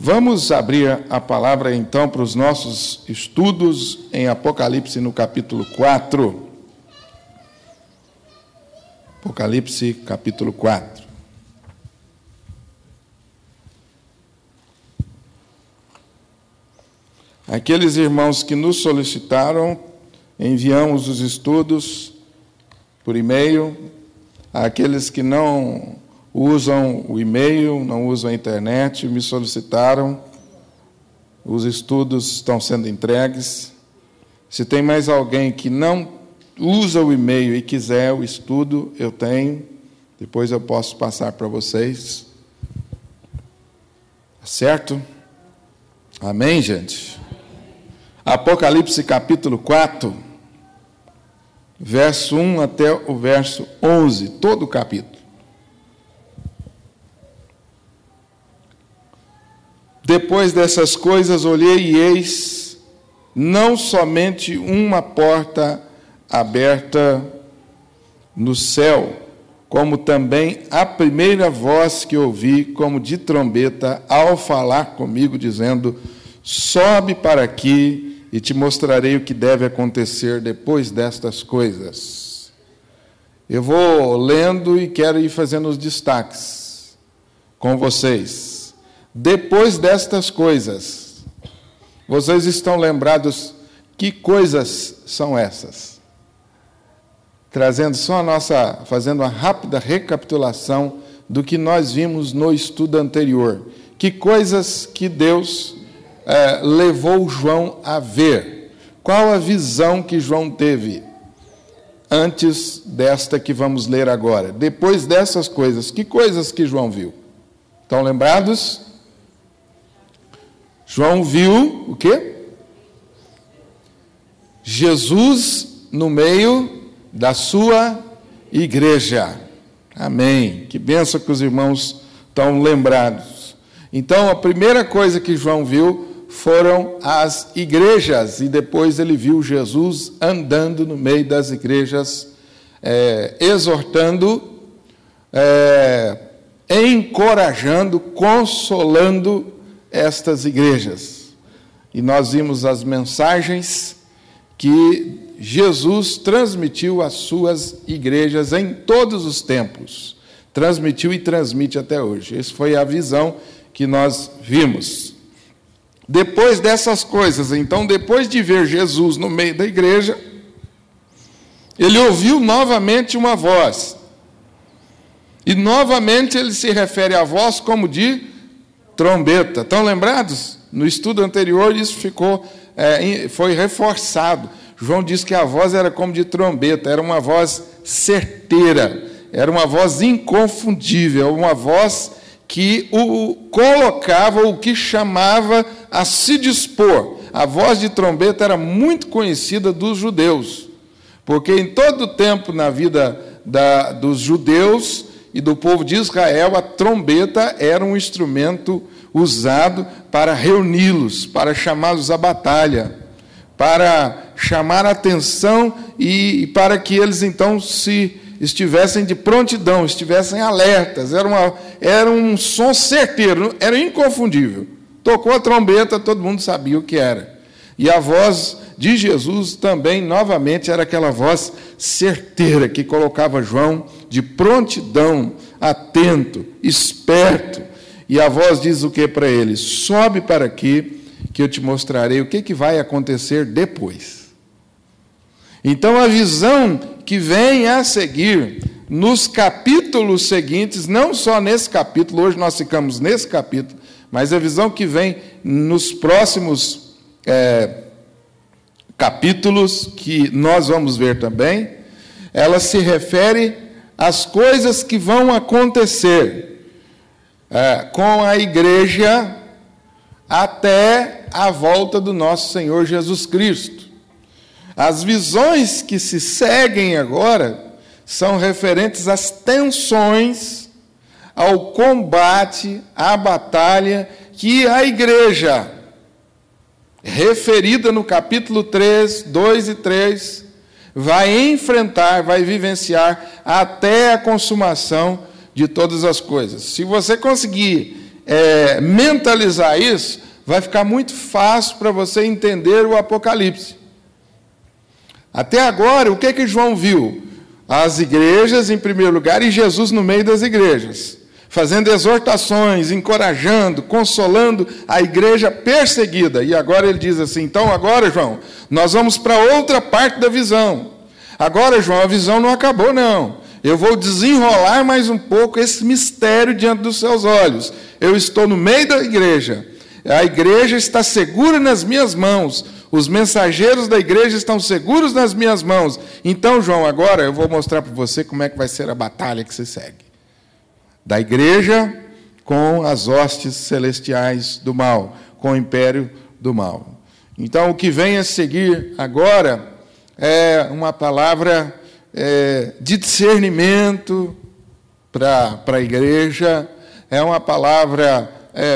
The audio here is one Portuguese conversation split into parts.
Vamos abrir a palavra, então, para os nossos estudos em Apocalipse, no capítulo 4. Apocalipse, capítulo 4. Aqueles irmãos que nos solicitaram, enviamos os estudos por e-mail. Aqueles que não usam o e-mail, não usam a internet, me solicitaram. Os estudos estão sendo entregues. Se tem mais alguém que não usa o e-mail e quiser o estudo, eu tenho. Depois eu posso passar para vocês. Certo? Amém, gente? Apocalipse capítulo 4, verso 1 até o verso 11, todo o capítulo. Depois dessas coisas olhei e eis não somente uma porta aberta no céu, como também a primeira voz que ouvi como de trombeta ao falar comigo, dizendo: sobe para aqui e te mostrarei o que deve acontecer depois destas coisas. Eu vou lendo e quero ir fazendo os destaques com vocês. Depois destas coisas, vocês estão lembrados que coisas são essas? Trazendo só fazendo uma rápida recapitulação do que nós vimos no estudo anterior. Que coisas que Deus levou João a ver? Qual a visão que João teve antes desta que vamos ler agora? Depois dessas coisas, que coisas que João viu? Estão lembrados? João viu o quê? Jesus no meio da sua igreja. Amém. Que bênção que os irmãos estão lembrados. Então, a primeira coisa que João viu foram as igrejas, e depois ele viu Jesus andando no meio das igrejas, exortando, encorajando, consolando estas igrejas. E nós vimos as mensagens que Jesus transmitiu às suas igrejas em todos os tempos. Transmitiu e transmite até hoje. Essa foi a visão que nós vimos. Depois dessas coisas, então, depois de ver Jesus no meio da igreja, ele ouviu novamente uma voz. E novamente ele se refere à voz como de trombeta. Estão lembrados? No estudo anterior isso foi reforçado. João disse que a voz era como de trombeta, era uma voz certeira, era uma voz inconfundível, uma voz que o colocava, o que chamava a se dispor. A voz de trombeta era muito conhecida dos judeus, porque em todo o tempo na vida dos judeus e do povo de Israel, a trombeta era um instrumento usado para reuni-los, para chamá-los à batalha, para chamar a atenção e para que eles então estivessem de prontidão, estivessem alertas. Era um som certeiro, era inconfundível. Tocou a trombeta, todo mundo sabia o que era. E a voz de Jesus também, novamente, era aquela voz certeira que colocava João de prontidão, atento, esperto. E a voz diz o que para ele? Sobe para aqui, que eu te mostrarei o que vai acontecer depois. Então, a visão que vem a seguir, nos capítulos seguintes, não só nesse capítulo, hoje nós ficamos nesse capítulo, mas a visão que vem nos próximos capítulos, que nós vamos ver também, ela se refere às coisas que vão acontecer com a igreja até a volta do nosso Senhor Jesus Cristo. As visões que se seguem agora são referentes às tensões, ao combate, à batalha que a igreja, referida no capítulo 3, 2 e 3, vai enfrentar, vai vivenciar até a consumação de todas as coisas. Se você conseguir mentalizar isso, vai ficar muito fácil para você entender o Apocalipse. Até agora, o que João viu? As igrejas, em primeiro lugar, e Jesus no meio das igrejas, fazendo exortações, encorajando, consolando a igreja perseguida. E agora ele diz assim, então agora, João, nós vamos para outra parte da visão. Agora, João, a visão não acabou, não. Eu vou desenrolar mais um pouco esse mistério diante dos seus olhos. Eu estou no meio da igreja. A igreja está segura nas minhas mãos. Os mensageiros da igreja estão seguros nas minhas mãos. Então, João, agora eu vou mostrar para você como é que vai ser a batalha que se segue. Da igreja com as hostes celestiais do mal, com o império do mal. Então, o que vem a seguir agora é uma palavra de discernimento para a igreja, é uma palavra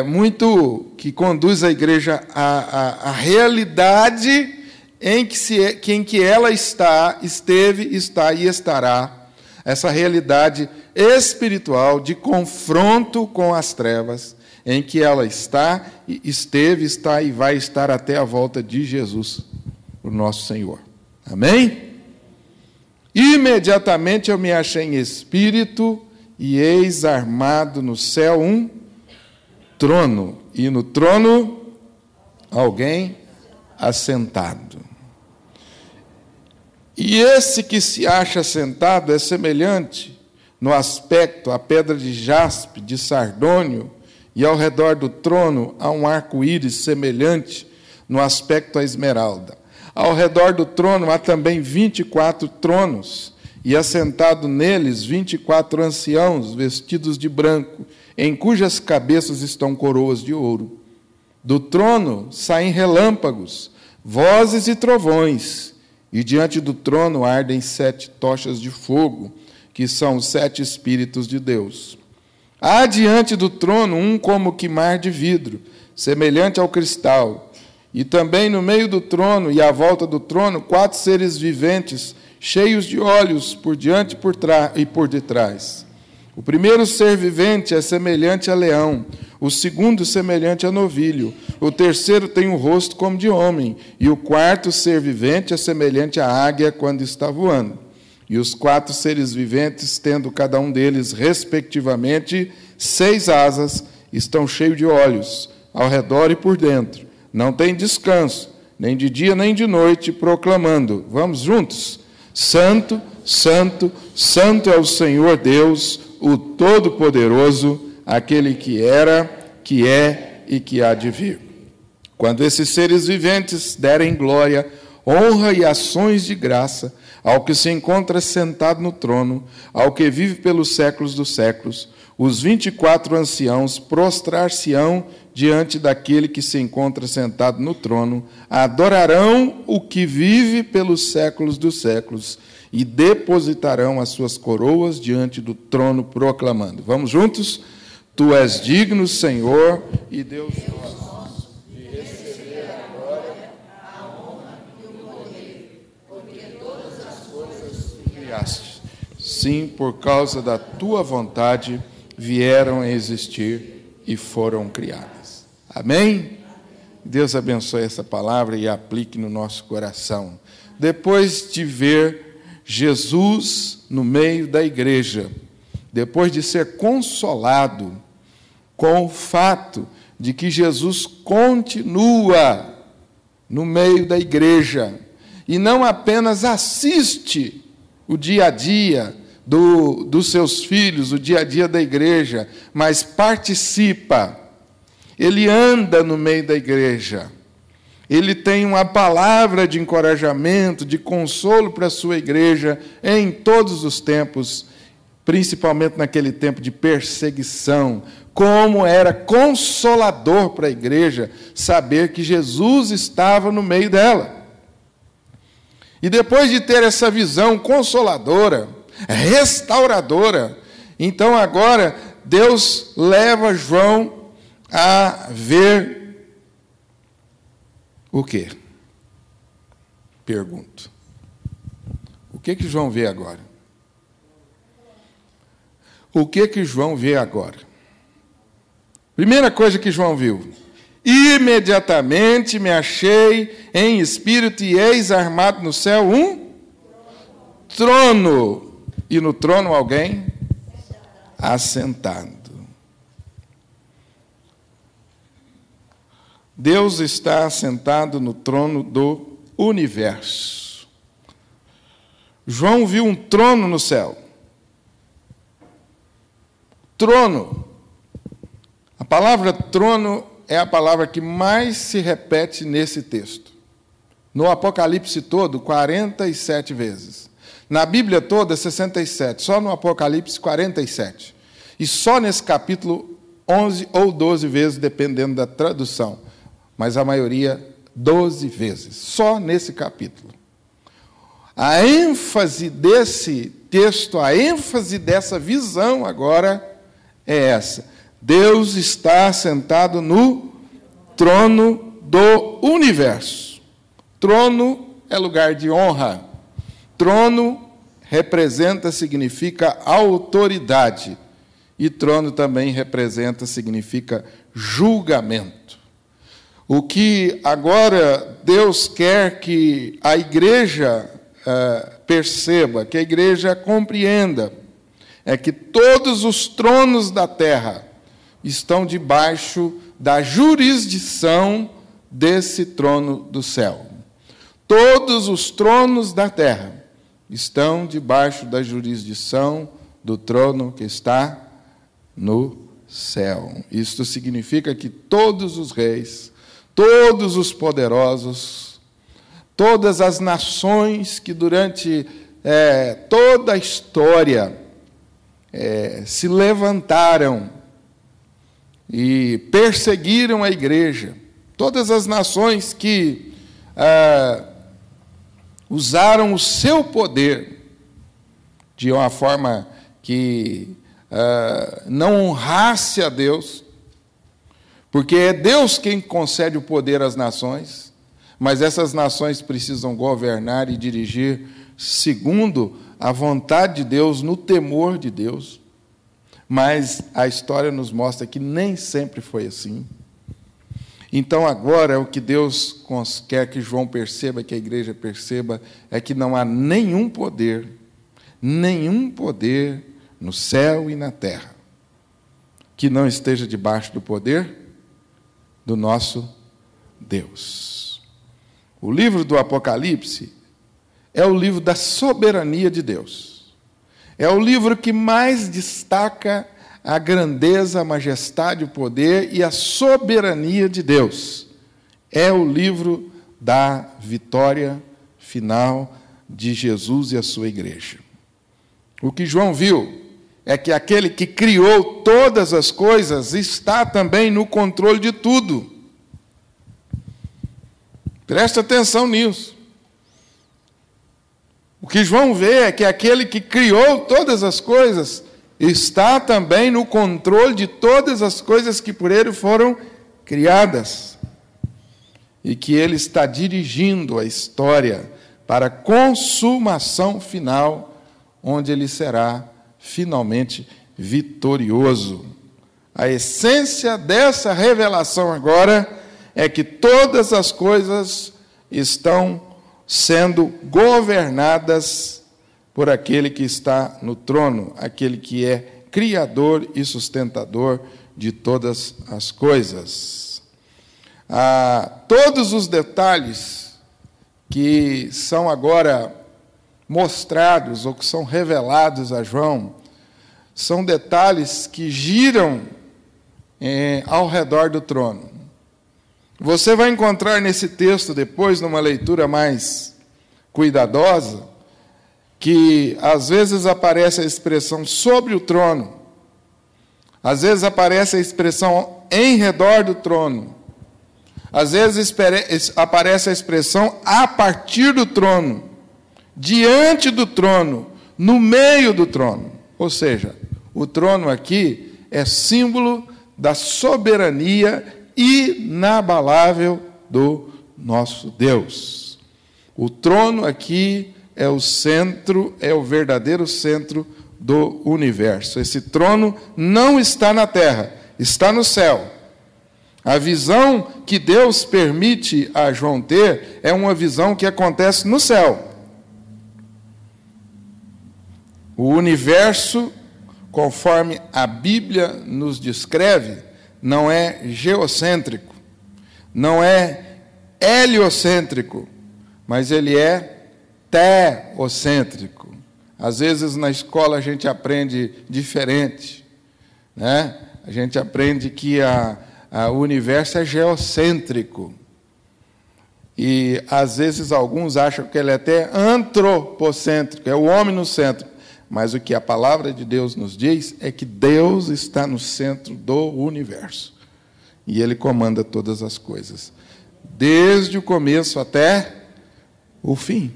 muito que conduz a igreja à realidade em que ela esteve, está e estará. Essa realidade espiritual de confronto com as trevas, em que ela esteve, está e vai estar até a volta de Jesus, o nosso Senhor. Amém? Imediatamente eu me achei em espírito, e eis armado no céu um trono, e no trono alguém assentado. E esse que se acha sentado é semelhante no aspecto à pedra de jaspe, de sardônio, e ao redor do trono há um arco-íris semelhante no aspecto à esmeralda. Ao redor do trono há também 24 tronos, e assentado neles 24 anciãos vestidos de branco, em cujas cabeças estão coroas de ouro. Do trono saem relâmpagos, vozes e trovões, e diante do trono ardem 7 tochas de fogo, que são os 7 Espíritos de Deus. Há diante do trono um como que mar de vidro, semelhante ao cristal, e também no meio do trono e à volta do trono 4 seres viventes, cheios de olhos por diante e por detrás. O primeiro ser vivente é semelhante a leão, o segundo semelhante a novilho, o terceiro tem um rosto como de homem, e o quarto ser vivente é semelhante à águia quando está voando. E os 4 seres viventes, tendo cada um deles, respectivamente, 6 asas, estão cheios de olhos, ao redor e por dentro. Não tem descanso, nem de dia nem de noite, proclamando, vamos juntos? Santo, santo, santo é o Senhor Deus, o Todo-Poderoso, aquele que era, que é e que há de vir. Quando esses seres viventes derem glória, honra e ações de graça ao que se encontra sentado no trono, ao que vive pelos séculos dos séculos, os 24 anciãos prostrar-se-ão diante daquele que se encontra sentado no trono, adorarão o que vive pelos séculos dos séculos e depositarão as suas coroas diante do trono, proclamando. Vamos juntos? Tu és digno, Senhor e Deus nosso, de receber a glória, a honra e o poder, porque todas as coisas criaste. Sim, por causa da tua vontade vieram a existir e foram criadas. Amém? Deus abençoe essa palavra e aplique no nosso coração. Depois de ver Jesus no meio da igreja, depois de ser consolado com o fato de que Jesus continua no meio da igreja e não apenas assiste o dia a dia dos seus filhos, o dia a dia da igreja, mas participa. Ele anda no meio da igreja. Ele tem uma palavra de encorajamento, de consolo para a sua igreja em todos os tempos, principalmente naquele tempo de perseguição. Como era consolador para a igreja saber que Jesus estava no meio dela. E depois de ter essa visão consoladora, restauradora, então agora Deus leva João a ver o quê? Pergunto. O que João vê agora? O que João vê agora? Primeira coisa que João viu: imediatamente me achei em espírito e eis armado no céu um trono, e no trono alguém assentado. Deus está assentado no trono do universo. João viu um trono no céu. Trono. A palavra trono é a palavra que mais se repete nesse texto. No Apocalipse todo, 47 vezes. Na Bíblia toda, 67. Só no Apocalipse, 47. E só nesse capítulo, 11 ou 12 vezes, dependendo da tradução. Mas a maioria, 12 vezes. Só nesse capítulo. A ênfase desse texto, a ênfase dessa visão agora é essa: Deus está sentado no trono do universo. Trono é lugar de honra. Trono representa, significa autoridade. E trono também representa, significa julgamento. O que agora Deus quer que a igreja perceba, que a igreja compreenda, é que todos os tronos da terra estão debaixo da jurisdição desse trono do céu. Todos os tronos da terra estão debaixo da jurisdição do trono que está no céu. Isto significa que todos os reis, todos os poderosos, todas as nações que durante toda a história se levantaram e perseguiram a igreja, todas as nações que usaram o seu poder de uma forma que não honrasse a Deus, porque é Deus quem concede o poder às nações, mas essas nações precisam governar e dirigir segundo a vontade de Deus, no temor de Deus. Mas a história nos mostra que nem sempre foi assim. Então, agora, o que Deus quer que João perceba, que a igreja perceba, é que não há nenhum poder no céu e na terra, que não esteja debaixo do poder do nosso Deus. O livro do Apocalipse é o livro da soberania de Deus. É o livro que mais destaca a grandeza, a majestade, o poder e a soberania de Deus. É o livro da vitória final de Jesus e a sua igreja. O que João viu é que aquele que criou todas as coisas está também no controle de tudo. Preste atenção nisso. O que João vê é que aquele que criou todas as coisas está também no controle de todas as coisas que por ele foram criadas. E que ele está dirigindo a história para a consumação final, onde ele será finalmente vitorioso. A essência dessa revelação agora é que todas as coisas estão sendo governadas por aquele que está no trono, aquele que é criador e sustentador de todas as coisas. Todos os detalhes que são agora mostrados ou que são revelados a João são detalhes que giram ao redor do trono. Você vai encontrar nesse texto depois, numa leitura mais cuidadosa, que às vezes aparece a expressão sobre o trono, às vezes aparece a expressão em redor do trono, às vezes aparece a expressão a partir do trono, diante do trono, no meio do trono. Ou seja, o trono aqui é símbolo da soberania inabalável do nosso Deus. O trono aqui é o centro, é o verdadeiro centro do universo. Esse trono não está na terra, está no céu. A visão que Deus permite a João ter é uma visão que acontece no céu. O universo, conforme a Bíblia nos descreve, não é geocêntrico, não é heliocêntrico, mas ele é teocêntrico. Às vezes na escola a gente aprende diferente, né? A gente aprende que o universo é geocêntrico. E às vezes alguns acham que ele é até antropocêntrico, é o homem no centro. Mas o que a palavra de Deus nos diz é que Deus está no centro do universo. E Ele comanda todas as coisas, desde o começo até o fim.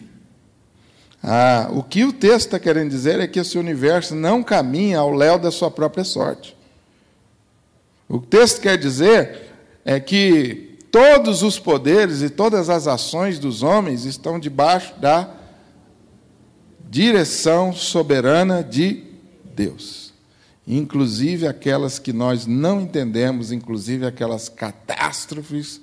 O que o texto está querendo dizer é que esse universo não caminha ao léu da sua própria sorte. O que o texto quer dizer é que todos os poderes e todas as ações dos homens estão debaixo da direção soberana de Deus, inclusive aquelas que nós não entendemos, inclusive aquelas catástrofes,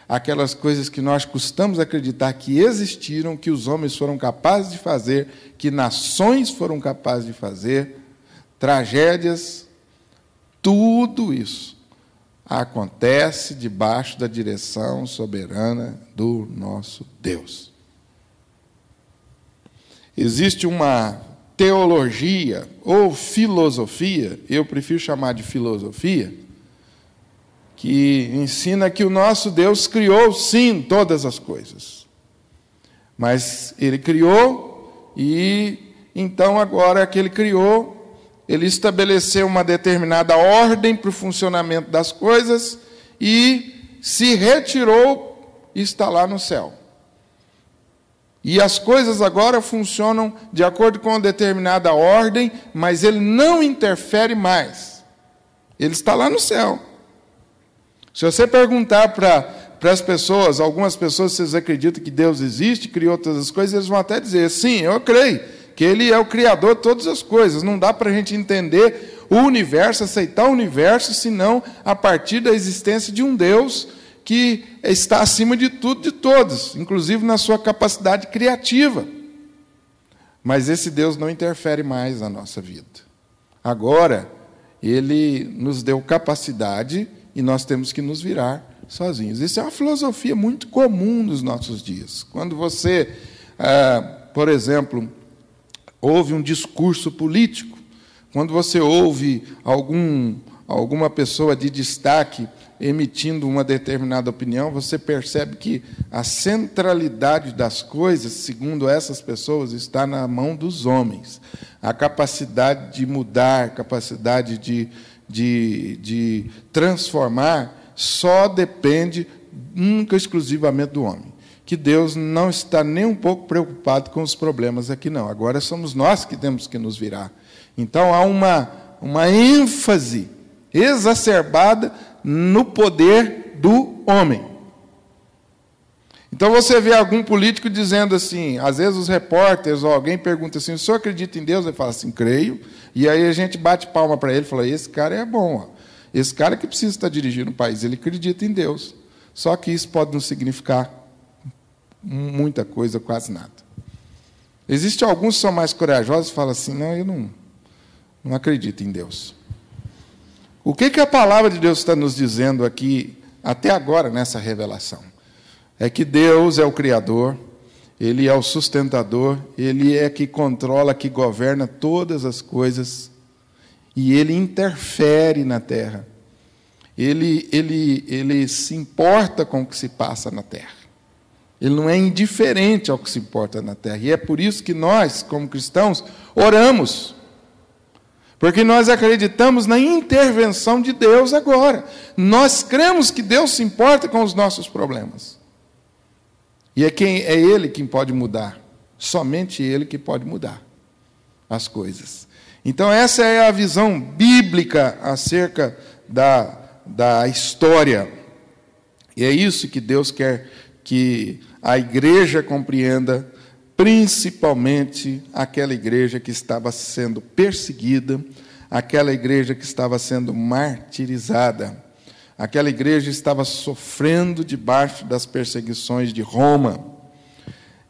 aquelas coisas que nós costumamos acreditar que existiram, que os homens foram capazes de fazer, que nações foram capazes de fazer, tragédias, tudo isso acontece debaixo da direção soberana do nosso Deus. Existe uma teologia ou filosofia, eu prefiro chamar de filosofia, que ensina que o nosso Deus criou, sim, todas as coisas. Mas Ele criou e, então, agora que Ele criou, Ele estabeleceu uma determinada ordem para o funcionamento das coisas e se retirou e está lá no céu. E as coisas agora funcionam de acordo com uma determinada ordem, mas Ele não interfere mais. Ele está lá no céu. Se você perguntar para as pessoas, algumas pessoas, vocês acreditam que Deus existe, criou todas as coisas, eles vão até dizer, sim, eu creio, que Ele é o Criador de todas as coisas. Não dá para a gente entender o universo, aceitar o universo, senão a partir da existência de um Deus que está acima de tudo, de todos, inclusive na sua capacidade criativa. Mas esse Deus não interfere mais na nossa vida. Agora, Ele nos deu capacidade e nós temos que nos virar sozinhos. Isso é uma filosofia muito comum nos nossos dias. Quando você, por exemplo, ouve um discurso político, quando você ouve alguma pessoa de destaque emitindo uma determinada opinião, você percebe que a centralidade das coisas, segundo essas pessoas, está na mão dos homens. A capacidade de mudar, a capacidade de transformar, só depende única e exclusivamente do homem. Que Deus não está nem um pouco preocupado com os problemas aqui, não. Agora somos nós que temos que nos virar. Então há uma ênfase exacerbada no poder do homem. Então você vê algum político dizendo assim, às vezes os repórteres ou alguém pergunta assim, o senhor acredita em Deus? Ele fala assim, creio. E aí a gente bate palma para ele e fala, esse cara é bom. Ó. Esse cara que precisa estar dirigindo o país, ele acredita em Deus. Só que isso pode não significar muita coisa, quase nada. Existem alguns que são mais corajosos e falam assim, não, eu não acredito em Deus. O que a palavra de Deus está nos dizendo aqui, até agora, nessa revelação? É que Deus é o Criador, Ele é o sustentador, Ele é que controla, que governa todas as coisas, e Ele interfere na terra. Ele se importa com o que se passa na terra. Ele não é indiferente ao que se importa na terra. E é por isso que nós, como cristãos, oramos. Porque nós acreditamos na intervenção de Deus agora. Nós cremos que Deus se importa com os nossos problemas. E é Ele quem pode mudar. Somente Ele que pode mudar as coisas. Então essa é a visão bíblica acerca da história. E é isso que Deus quer que a igreja compreenda, principalmente aquela igreja que estava sendo perseguida, aquela igreja que estava sendo martirizada. Aquela igreja estava sofrendo debaixo das perseguições de Roma.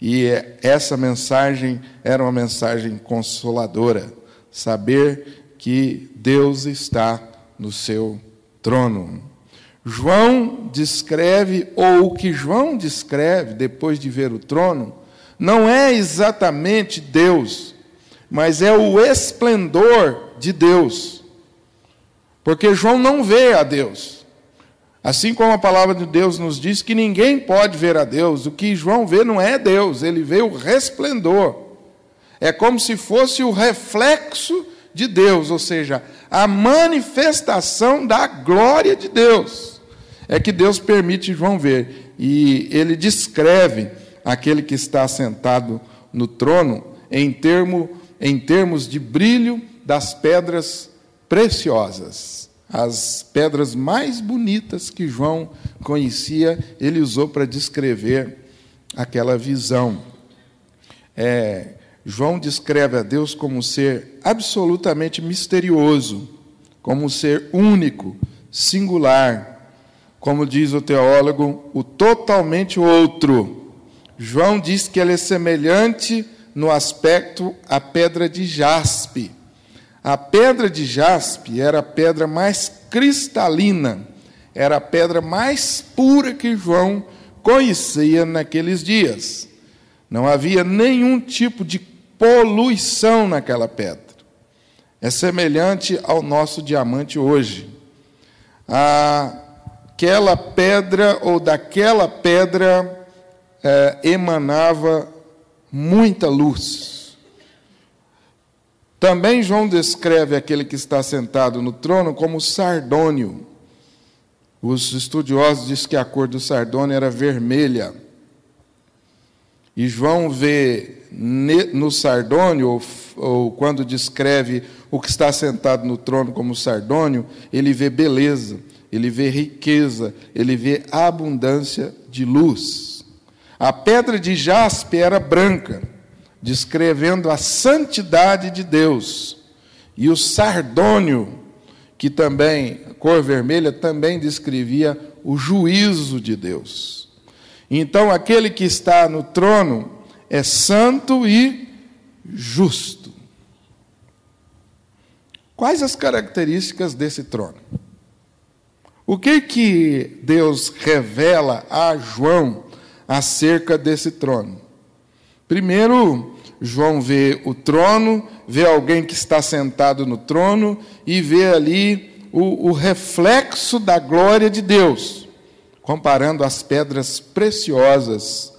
E essa mensagem era uma mensagem consoladora. Saber que Deus está no seu trono. João descreve, ou o que João descreve depois de ver o trono, não é exatamente Deus, mas é o esplendor de Deus. Porque João não vê a Deus. Assim como a palavra de Deus nos diz que ninguém pode ver a Deus, o que João vê não é Deus, ele vê o resplendor. É como se fosse o reflexo de Deus, ou seja, a manifestação da glória de Deus. É que Deus permite João ver. E ele descreve aquele que está sentado no trono em termos de brilho das pedras preciosas. As pedras mais bonitas que João conhecia, ele usou para descrever aquela visão. João descreve a Deus como um ser absolutamente misterioso, como um ser único, singular, como diz o teólogo, o totalmente outro. João diz que ele é semelhante no aspecto à pedra de jaspe. A pedra de jaspe era a pedra mais cristalina, era a pedra mais pura que João conhecia naqueles dias. Não havia nenhum tipo de poluição naquela pedra. É semelhante ao nosso diamante hoje. Aquela pedra, ou daquela pedra, emanava muita luz. Também João descreve aquele que está sentado no trono como sardônio. Os estudiosos dizem que a cor do sardônio era vermelha. E João vê no sardônio, ou quando descreve o que está sentado no trono como sardônio, ele vê beleza, ele vê riqueza, ele vê abundância de luz. A pedra de jaspe era branca, descrevendo a santidade de Deus. E o sardônio, que também, cor vermelha, também descrevia o juízo de Deus. Então, aquele que está no trono é santo e justo. Quais as características desse trono? O que Deus revela a João acerca desse trono? Primeiro, João vê o trono, vê alguém que está sentado no trono e vê ali o reflexo da glória de Deus, comparando as pedras preciosas.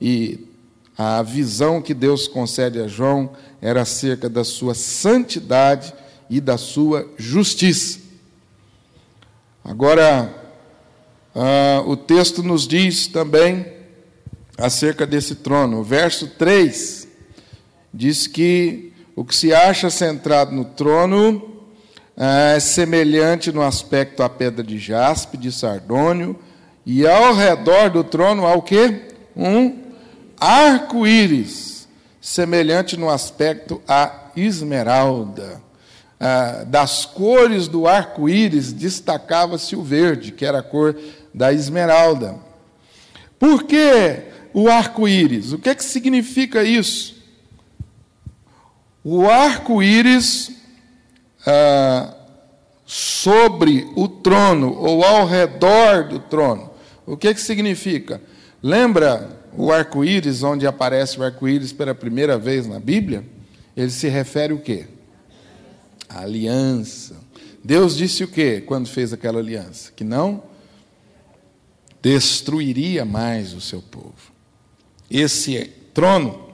E a visão que Deus concede a João era acerca da sua santidade e da sua justiça. Agora, o texto nos diz também acerca desse trono. O verso 3 diz que o que se acha centrado no trono é semelhante no aspecto à pedra de jaspe, de sardônio, e ao redor do trono há o quê? Um arco-íris, semelhante no aspecto à esmeralda. Das cores do arco-íris destacava-se o verde, que era a cor da esmeralda. Por que o arco-íris? O que significa isso? O arco-íris sobre o trono, ou ao redor do trono. O que significa? Lembra o arco-íris, onde aparece o arco-íris pela primeira vez na Bíblia? Ele se refere o quê? A aliança. Deus disse o quê quando fez aquela aliança? Que não destruiria mais o seu povo. Esse trono,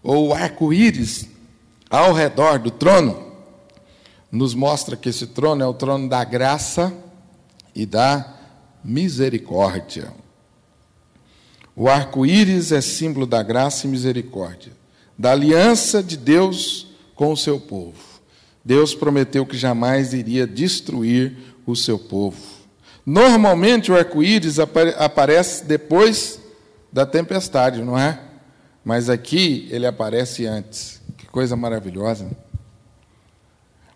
ou arco-íris ao redor do trono, nos mostra que esse trono é o trono da graça e da misericórdia. O arco-íris é símbolo da graça e misericórdia, da aliança de Deus com o seu povo. Deus prometeu que jamais iria destruir o seu povo. Normalmente o arco-íris aparece depois da tempestade, não é? Mas aqui ele aparece antes. Que coisa maravilhosa.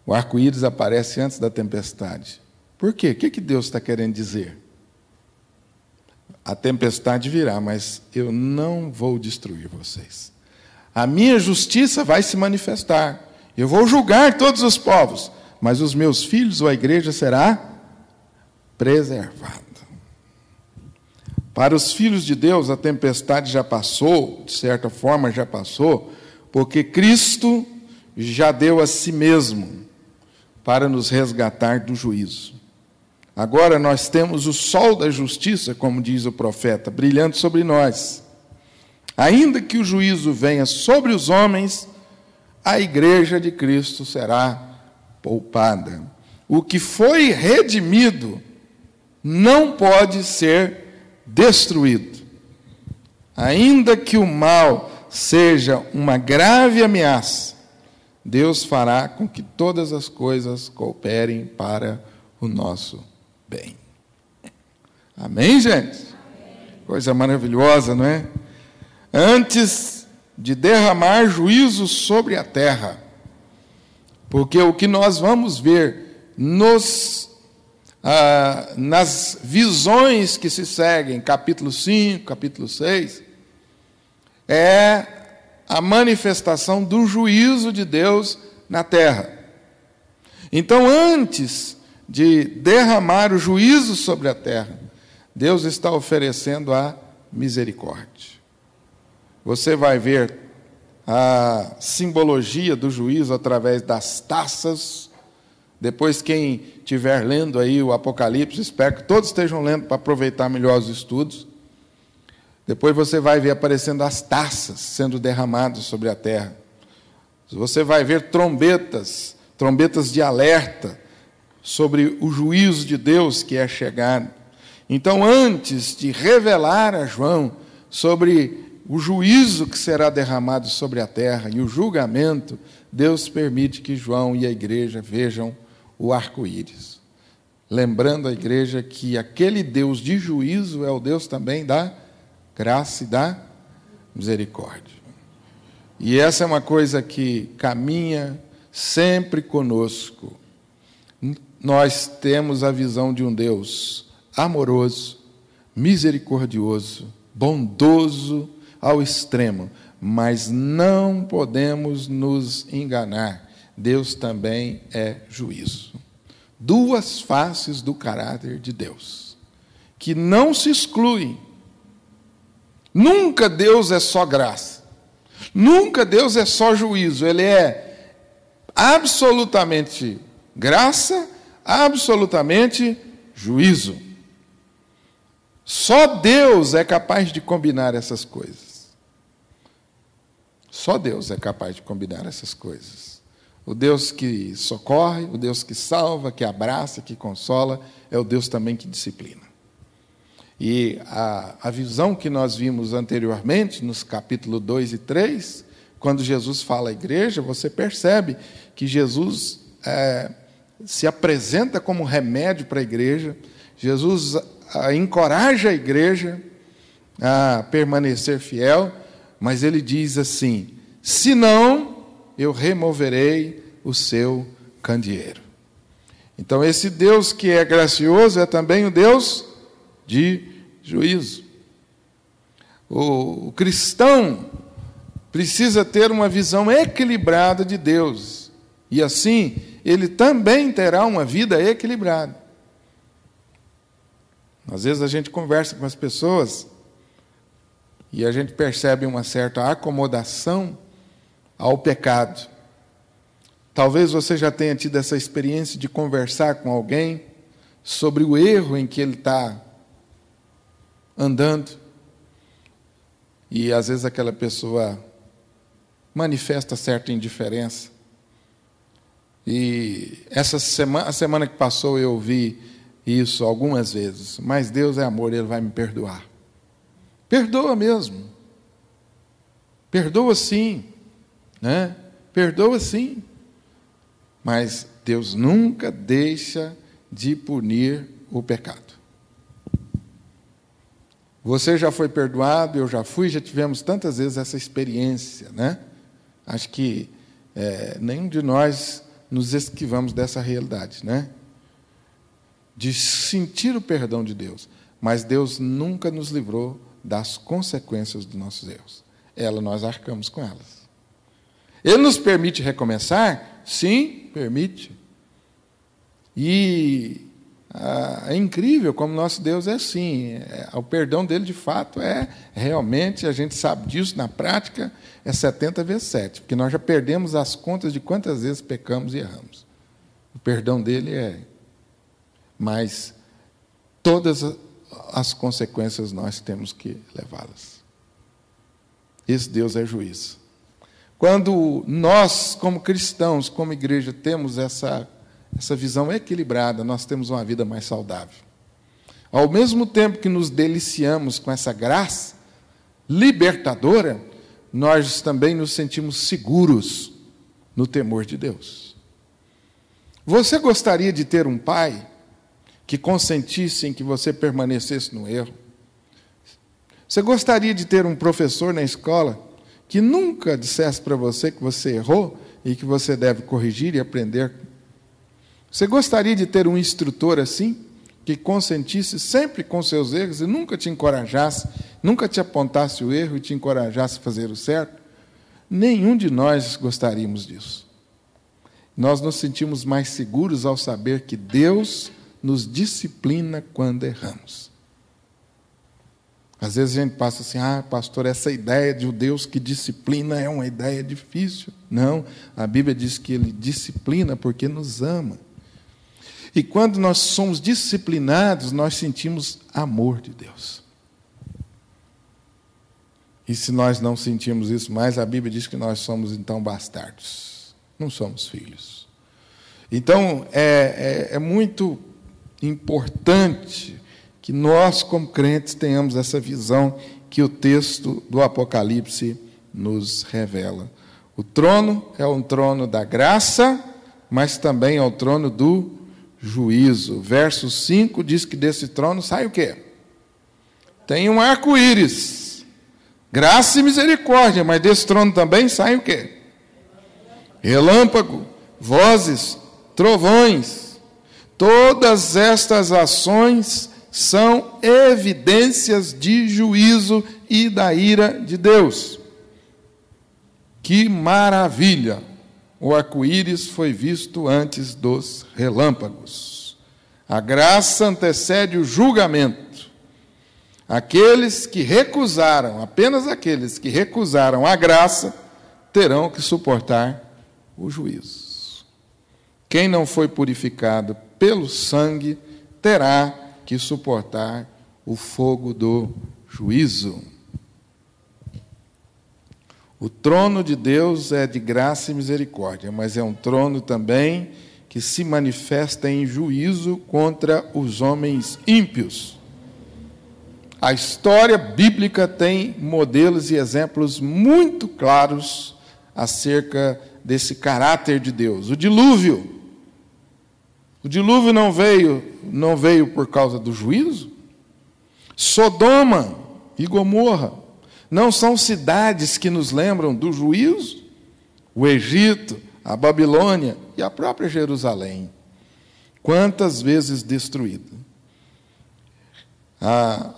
O arco-íris aparece antes da tempestade. Por quê? O que Deus está querendo dizer? A tempestade virá, mas eu não vou destruir vocês. A minha justiça vai se manifestar. Eu vou julgar todos os povos, mas os meus filhos ou a igreja será preservada. Para os filhos de Deus, a tempestade já passou, de certa forma já passou, porque Cristo já deu a si mesmo para nos resgatar do juízo. Agora nós temos o sol da justiça, como diz o profeta, brilhando sobre nós. Ainda que o juízo venha sobre os homens, a igreja de Cristo será poupada. O que foi redimido não pode ser destruído. Ainda que o mal seja uma grave ameaça, Deus fará com que todas as coisas cooperem para o nosso bem. Amém, gente? Coisa maravilhosa, não é? Antes de derramar juízo sobre a terra, porque o que nós vamos ver nas visões que se seguem, capítulo 5, capítulo 6, é a manifestação do juízo de Deus na terra. Então, antes de derramar o juízo sobre a terra, Deus está oferecendo a misericórdia. Você vai ver a simbologia do juízo através das taças. Depois, quem estiver lendo aí o Apocalipse, espero que todos estejam lendo para aproveitar melhor os estudos. Depois você vai ver aparecendo as taças sendo derramadas sobre a terra. Você vai ver trombetas de alerta sobre o juízo de Deus que é chegado. Então, antes de revelar a João sobre o juízo que será derramado sobre a terra e o julgamento, Deus permite que João e a igreja vejam o arco-íris. Lembrando a igreja que aquele Deus de juízo é o Deus também da graça e da misericórdia. E essa é uma coisa que caminha sempre conosco. Nós temos a visão de um Deus amoroso, misericordioso, bondoso ao extremo, mas não podemos nos enganar. Deus também é juízo. Duas faces do caráter de Deus, que não se excluem. Nunca Deus é só graça. Nunca Deus é só juízo. Ele é absolutamente graça, absolutamente juízo. Só Deus é capaz de combinar essas coisas. Só Deus é capaz de combinar essas coisas. O Deus que socorre, o Deus que salva, que abraça, que consola, é o Deus também que disciplina. E a visão que nós vimos anteriormente, nos capítulos 2 e 3, quando Jesus fala à igreja, você percebe que Jesus se apresenta como remédio para a igreja. Jesus encoraja a igreja a permanecer fiel, mas ele diz assim: senão eu removerei o seu candeeiro. Então, esse Deus que é gracioso é também o Deus de juízo. O cristão precisa ter uma visão equilibrada de Deus, e assim ele também terá uma vida equilibrada. Às vezes a gente conversa com as pessoas e a gente percebe uma certa acomodação ao pecado. Talvez você já tenha tido essa experiência de conversar com alguém sobre o erro em que ele está andando, e às vezes aquela pessoa manifesta certa indiferença. E a semana que passou eu ouvi isso algumas vezes: mas Deus é amor, Ele vai me perdoar. Perdoa mesmo. Perdoa sim, né? Perdoa sim. Mas Deus nunca deixa de punir o pecado. Você já foi perdoado, eu já fui, já tivemos tantas vezes essa experiência, né? Acho que nenhum de nós nos esquivamos dessa realidade, né? De sentir o perdão de Deus. Mas Deus nunca nos livrou das consequências dos nossos erros. Nós arcamos com elas. Ele nos permite recomeçar? Sim, permite. E é incrível como nosso Deus é assim. O perdão dele, de fato, realmente, a gente sabe disso, na prática, é 70 vezes 7. Porque nós já perdemos as contas de quantas vezes pecamos e erramos. O perdão dele mas todas as consequências nós temos que levá-las. Esse Deus é juiz. Quando nós, como cristãos, como igreja, temos essa visão equilibrada, nós temos uma vida mais saudável. Ao mesmo tempo que nos deliciamos com essa graça libertadora, nós também nos sentimos seguros no temor de Deus. Você gostaria de ter um pai que consentisse em que você permanecesse no erro? Você gostaria de ter um professor na escola que nunca dissesse para você que você errou e que você deve corrigir e aprender? Você gostaria de ter um instrutor assim, que consentisse sempre com seus erros e nunca te encorajasse, nunca te apontasse o erro e te encorajasse a fazer o certo? Nenhum de nós gostaríamos disso. Nós nos sentimos mais seguros ao saber que Deus nos disciplina quando erramos. Às vezes a gente passa assim, pastor, essa ideia de um Deus que disciplina é uma ideia difícil. Não, a Bíblia diz que Ele disciplina porque nos ama. E quando nós somos disciplinados, nós sentimos amor de Deus. E se nós não sentimos isso mais, a Bíblia diz que nós somos então bastardos. Não somos filhos. Então, é muito importante que nós, como crentes, tenhamos essa visão que o texto do Apocalipse nos revela. O trono é um trono da graça, mas também é o trono do juízo. Verso 5 diz que desse trono sai o quê? Tem um arco-íris, graça e misericórdia, mas desse trono também sai o quê? Relâmpago, vozes, trovões. Todas estas ações são evidências de juízo e da ira de Deus. Que maravilha! O arco-íris foi visto antes dos relâmpagos. A graça antecede o julgamento. Aqueles que recusaram, apenas aqueles que recusaram a graça, terão que suportar o juízo. Quem não foi purificado pelo sangue, terá que suportar o fogo do juízo. O trono de Deus é de graça e misericórdia, mas é um trono também que se manifesta em juízo contra os homens ímpios. A história bíblica tem modelos e exemplos muito claros acerca desse caráter de Deus. O dilúvio não veio por causa do juízo? Sodoma e Gomorra não são cidades que nos lembram do juízo? O Egito, a Babilônia e a própria Jerusalém. Quantas vezes destruída?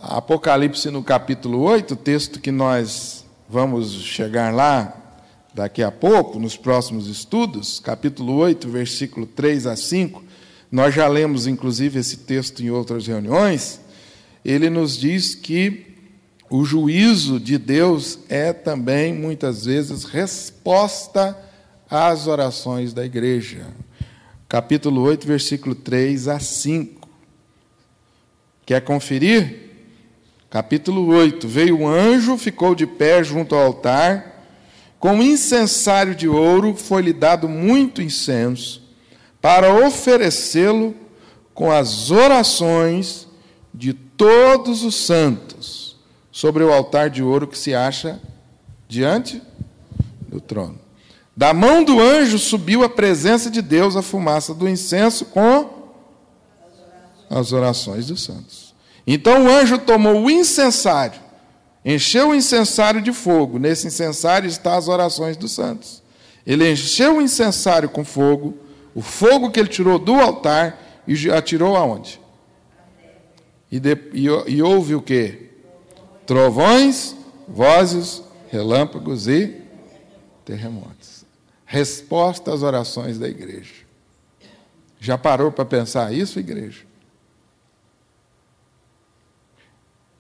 Apocalipse no capítulo 8, texto que nós vamos chegar lá daqui a pouco, nos próximos estudos, capítulo 8, versículo 3 a 5, nós já lemos inclusive esse texto em outras reuniões. Ele nos diz que o juízo de Deus é também, muitas vezes, resposta às orações da igreja. Capítulo 8, versículo 3 a 5. Quer conferir? Capítulo 8. Veio um anjo, ficou de pé junto ao altar, com um incensário de ouro, foi-lhe dado muito incenso, para oferecê-lo com as orações de todos os santos, sobre o altar de ouro que se acha diante do trono. Da mão do anjo subiu à presença de Deus a fumaça do incenso com as orações dos santos. Então o anjo tomou o incensário, encheu o incensário de fogo. Nesse incensário estão as orações dos santos. Ele encheu o incensário com fogo, o fogo que ele tirou do altar e atirou aonde? E houve o quê? Trovões, vozes, relâmpagos e terremotos. Resposta às orações da igreja. Já parou para pensar isso, igreja?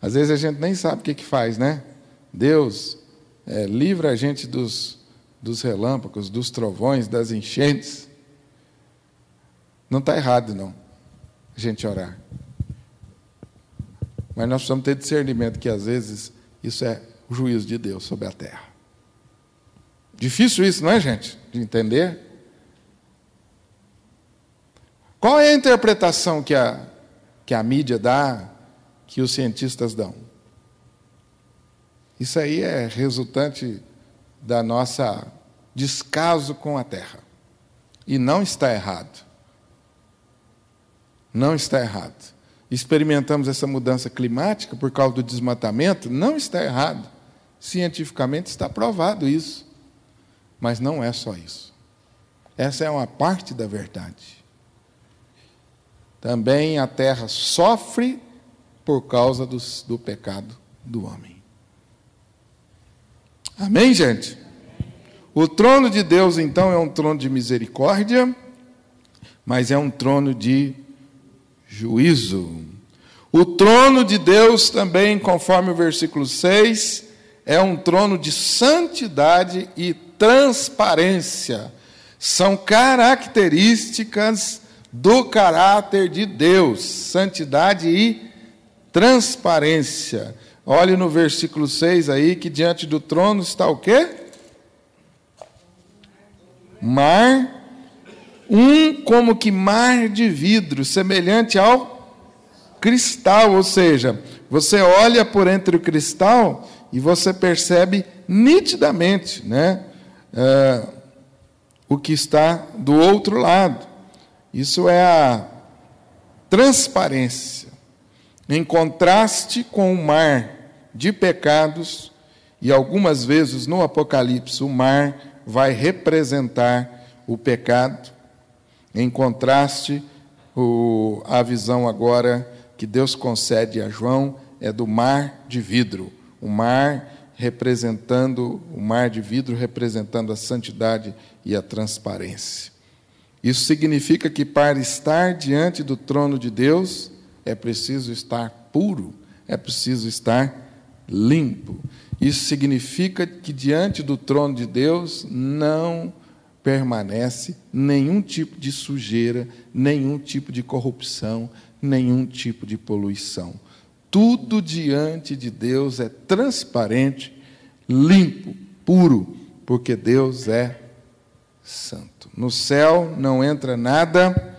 Às vezes a gente nem sabe o que faz, né? Deus livra a gente dos relâmpagos, dos trovões, das enchentes. Não está errado, não, a gente orar. Mas nós precisamos ter discernimento que, às vezes, isso é o juízo de Deus sobre a terra. Difícil isso, não é, gente? De entender. Qual é a interpretação que a mídia dá, que os cientistas dão? Isso aí é resultante da nossa descaso com a terra. E não está errado. Não está errado. Experimentamos essa mudança climática por causa do desmatamento, não está errado. Cientificamente está provado isso. Mas não é só isso. Essa é uma parte da verdade. Também a terra sofre por causa do pecado do homem. Amém, gente? O trono de Deus, então, é um trono de misericórdia, mas é um trono de juízo. O trono de Deus também, conforme o versículo 6, é um trono de santidade e transparência. São características do caráter de Deus, santidade e transparência. Olhe no versículo 6 aí, que diante do trono está o quê? Mar, como que mar de vidro, semelhante ao cristal, ou seja, você olha por entre o cristal e você percebe nitidamente, né, o que está do outro lado. Isso é a transparência, em contraste com o mar de pecados, e algumas vezes no Apocalipse o mar vai representar o pecado. Em contraste, a visão agora que Deus concede a João é do mar de vidro. O mar de vidro representando a santidade e a transparência. Isso significa que para estar diante do trono de Deus é preciso estar puro, é preciso estar limpo. Isso significa que diante do trono de Deus não permanece nenhum tipo de sujeira, nenhum tipo de corrupção, nenhum tipo de poluição. Tudo diante de Deus é transparente, limpo, puro, porque Deus é santo. No céu não entra nada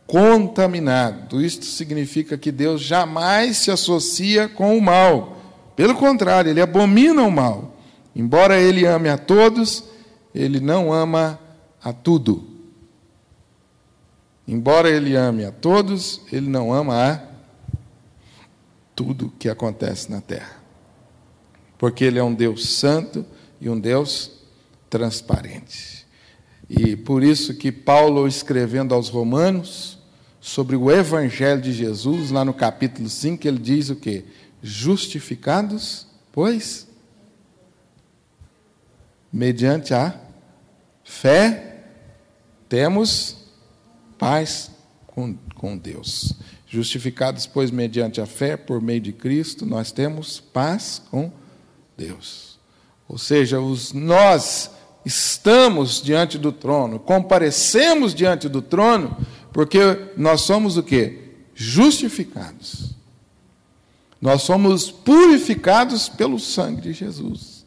contaminado. Isto significa que Deus jamais se associa com o mal. Pelo contrário, Ele abomina o mal. Embora Ele ame a todos, Ele não ama a tudo. Embora Ele ame a todos, Ele não ama a tudo que acontece na terra. Porque Ele é um Deus santo e um Deus transparente. E por isso que Paulo, escrevendo aos Romanos, sobre o Evangelho de Jesus, lá no capítulo 5, ele diz o quê? Justificados, pois, mediante a fé, temos paz com Deus. Justificados, pois, mediante a fé, por meio de Cristo, nós temos paz com Deus. Ou seja, nós estamos diante do trono, comparecemos diante do trono, porque nós somos o quê? Justificados. Nós somos purificados pelo sangue de Jesus.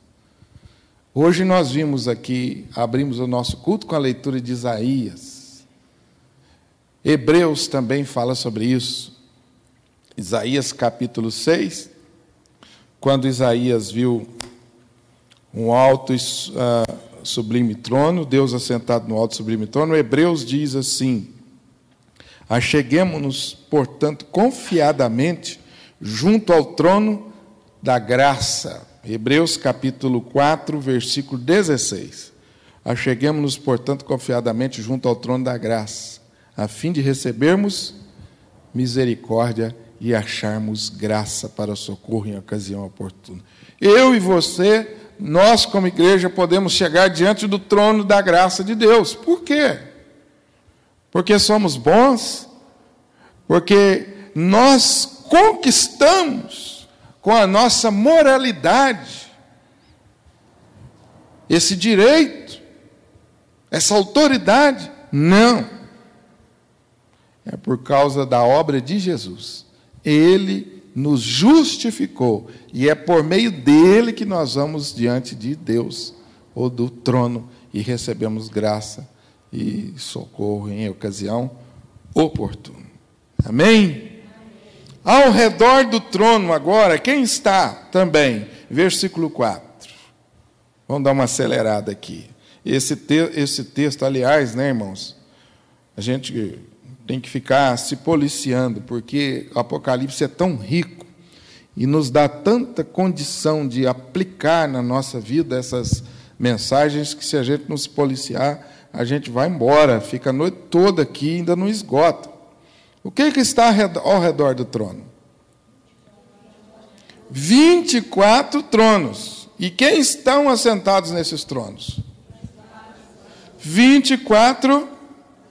Hoje nós vimos aqui, abrimos o nosso culto com a leitura de Isaías. Hebreus também fala sobre isso. Isaías capítulo 6, quando Isaías viu um alto e sublime trono, Deus assentado no alto e sublime trono, Hebreus diz assim: acheguemo-nos, portanto, confiadamente junto ao trono da graça. Hebreus capítulo 4, versículo 16. Acheguemo-nos, portanto, confiadamente junto ao trono da graça, a fim de recebermos misericórdia e acharmos graça para socorro em ocasião oportuna. Eu e você, nós como igreja, podemos chegar diante do trono da graça de Deus. Por quê? Porque somos bons, porque nós conquistamos com a nossa moralidade esse direito, essa autoridade. Não. É por causa da obra de Jesus. Ele nos justificou. E é por meio dele que nós vamos diante de Deus, ou do trono, e recebemos graça e socorro em ocasião oportuna. Amém? Ao redor do trono agora, quem está também? Versículo 4. Vamos dar uma acelerada aqui. Esse texto, aliás, né, irmãos? A gente tem que ficar se policiando, porque o Apocalipse é tão rico e nos dá tanta condição de aplicar na nossa vida essas mensagens, que se a gente não se policiar, a gente vai embora, fica a noite toda aqui e ainda não esgota. O que está ao redor do trono? 24 tronos. E quem estão assentados nesses tronos? 24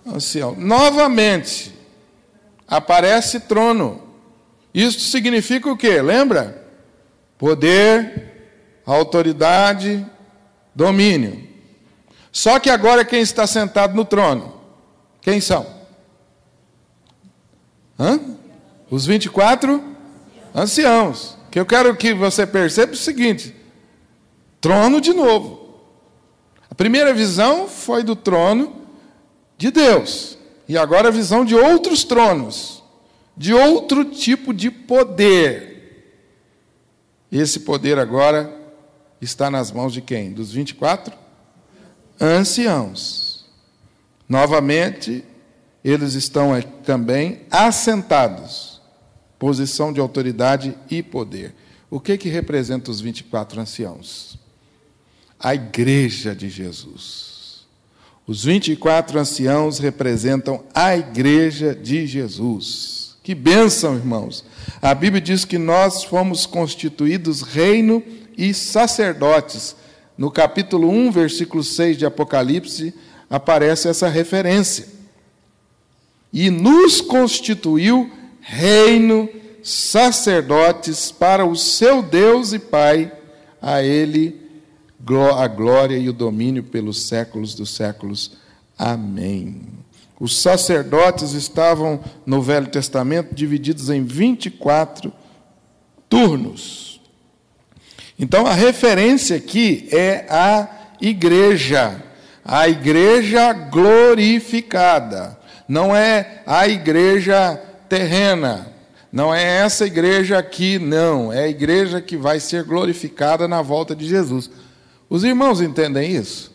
anciãos. Novamente, aparece trono. Isso significa o quê? Lembra? Poder, autoridade, domínio. Só que agora quem está sentado no trono? Quem são? Os 24 anciãos. Que eu quero que você perceba o seguinte: trono de novo. A primeira visão foi do trono de Deus. E agora a visão de outros tronos, de outro tipo de poder. Esse poder agora está nas mãos de quem? Dos 24 anciãos. Novamente, eles estão também assentados, posição de autoridade e poder. O que representa os 24 anciãos? A igreja de Jesus. Os 24 anciãos representam a igreja de Jesus. Que bênção, irmãos! A Bíblia diz que nós fomos constituídos reino e sacerdotes. No capítulo 1, versículo 6 de Apocalipse, aparece essa referência. E nos constituiu reino, sacerdotes para o seu Deus e Pai, a Ele a glória e o domínio pelos séculos dos séculos. Amém. Os sacerdotes estavam no Velho Testamento divididos em 24 turnos. Então a referência aqui é a igreja glorificada. Não é a igreja terrena, não é essa igreja aqui, não. É a igreja que vai ser glorificada na volta de Jesus. Os irmãos entendem isso?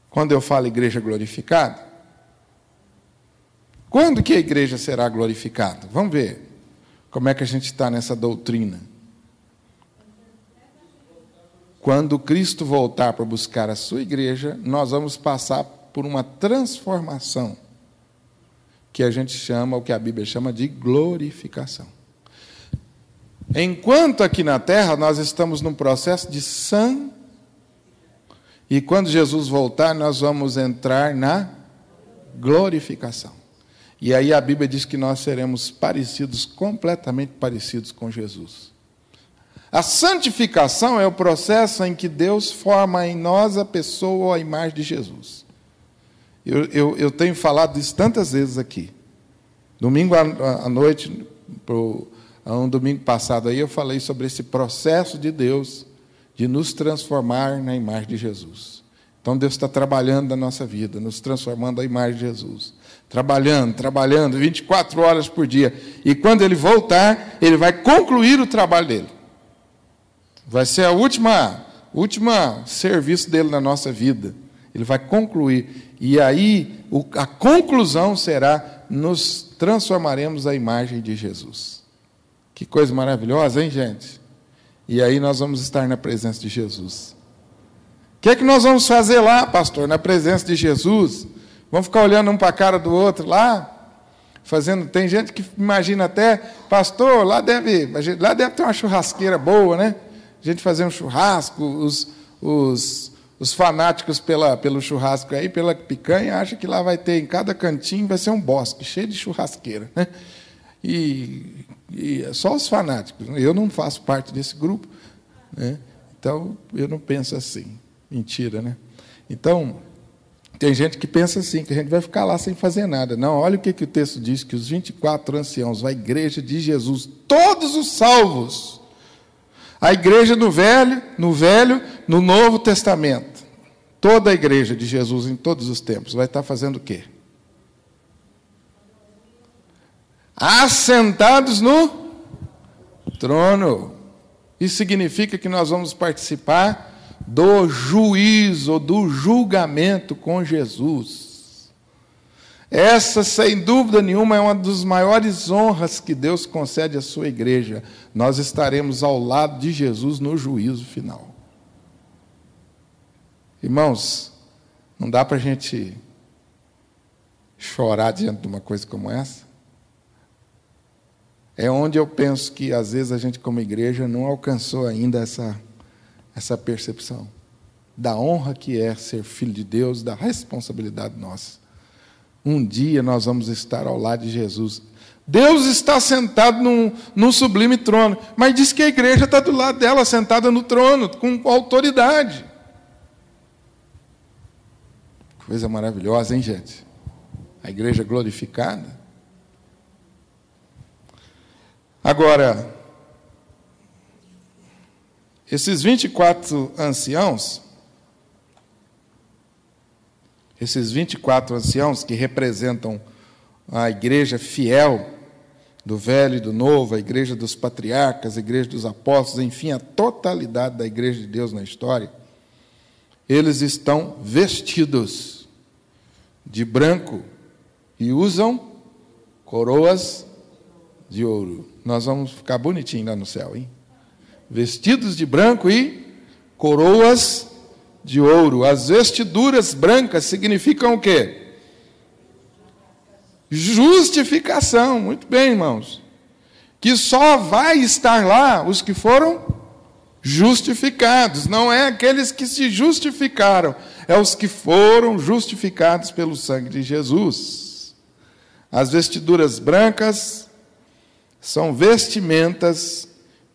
Quando eu falo igreja glorificada? Quando que a igreja será glorificada? Vamos ver como é que a gente está nessa doutrina. Quando Cristo voltar para buscar a sua igreja, nós vamos passar por uma transformação, que a gente chama, o que a Bíblia chama de glorificação. Enquanto aqui na terra nós estamos num processo de e quando Jesus voltar, nós vamos entrar na glorificação. E aí a Bíblia diz que nós seremos parecidos, completamente parecidos com Jesus. A santificação é o processo em que Deus forma em nós a pessoa ou a imagem de Jesus. Eu tenho falado isso tantas vezes aqui. Domingo à noite, um domingo passado aí, eu falei sobre esse processo de Deus de nos transformar na imagem de Jesus. Então Deus está trabalhando na nossa vida, nos transformando na imagem de Jesus. Trabalhando, 24 horas por dia. E quando Ele voltar, Ele vai concluir o trabalho dEle. Vai ser a última serviço dEle na nossa vida. Ele vai concluir. E aí, a conclusão será: nos transformaremos à imagem de Jesus. Que coisa maravilhosa, hein, gente? E aí nós vamos estar na presença de Jesus. que é que nós vamos fazer lá, pastor, na presença de Jesus? Vamos ficar olhando um para a cara do outro lá? Tem gente que imagina até, pastor, lá deve ter uma churrasqueira boa, né? A gente fazer um churrasco, os fanáticos pelo churrasco aí, pela picanha, acham que lá vai ter, em cada cantinho, vai ser um bosque, cheio de churrasqueira, né? E só os fanáticos. Eu não faço parte desse grupo, né? Então, eu não penso assim. Mentira, né? Então, tem gente que pensa assim, que a gente vai ficar lá sem fazer nada. Não, olha o que o texto diz, que os 24 anciãos, a igreja de Jesus, todos os salvos, a igreja no Velho, no Novo Testamento, toda a igreja de Jesus em todos os tempos, vai estar fazendo o quê? Assentados no trono. Isso significa que nós vamos participar do juízo, do julgamento com Jesus. Essa, sem dúvida nenhuma, é uma das maiores honras que Deus concede à sua igreja. Nós estaremos ao lado de Jesus no juízo final. Irmãos, não dá para a gente chorar diante de uma coisa como essa? É onde eu penso que, às vezes, a gente, como igreja, não alcançou ainda essa percepção da honra que é ser filho de Deus, da responsabilidade nossa. Um dia nós vamos estar ao lado de Jesus. Deus está sentado num sublime trono, mas diz que a igreja está do lado dela, sentada no trono, com autoridade. Coisa maravilhosa, hein, gente? A igreja glorificada. Agora, esses 24 anciãos que representam a igreja fiel do Velho e do Novo, a igreja dos patriarcas, a igreja dos apóstolos, enfim, a totalidade da igreja de Deus na história, eles estão vestidos de branco e usam coroas de ouro. Nós vamos ficar bonitinho lá no céu, hein? Vestidos de branco e coroas de ouro. As vestiduras brancas significam o quê? Justificação. Muito bem, irmãos. Que só vai estar lá os que foram justificados. Não é aqueles que se justificaram, é os que foram justificados pelo sangue de Jesus. As vestiduras brancas são vestimentas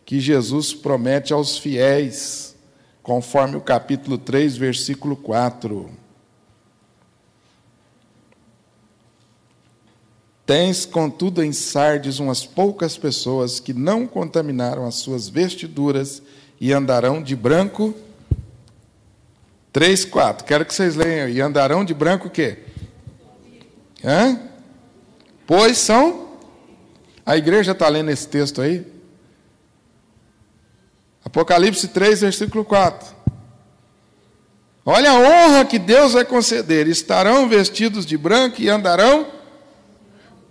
que Jesus promete aos fiéis, conforme o capítulo 3, versículo 4. Tens, contudo, em Sardes umas poucas pessoas que não contaminaram as suas vestiduras e andarão de branco. 3, 4. Quero que vocês leiam. E andarão de branco o quê? Pois são... A igreja está lendo esse texto aí? Apocalipse 3, versículo 4. Olha a honra que Deus vai conceder. Estarão vestidos de branco e andarão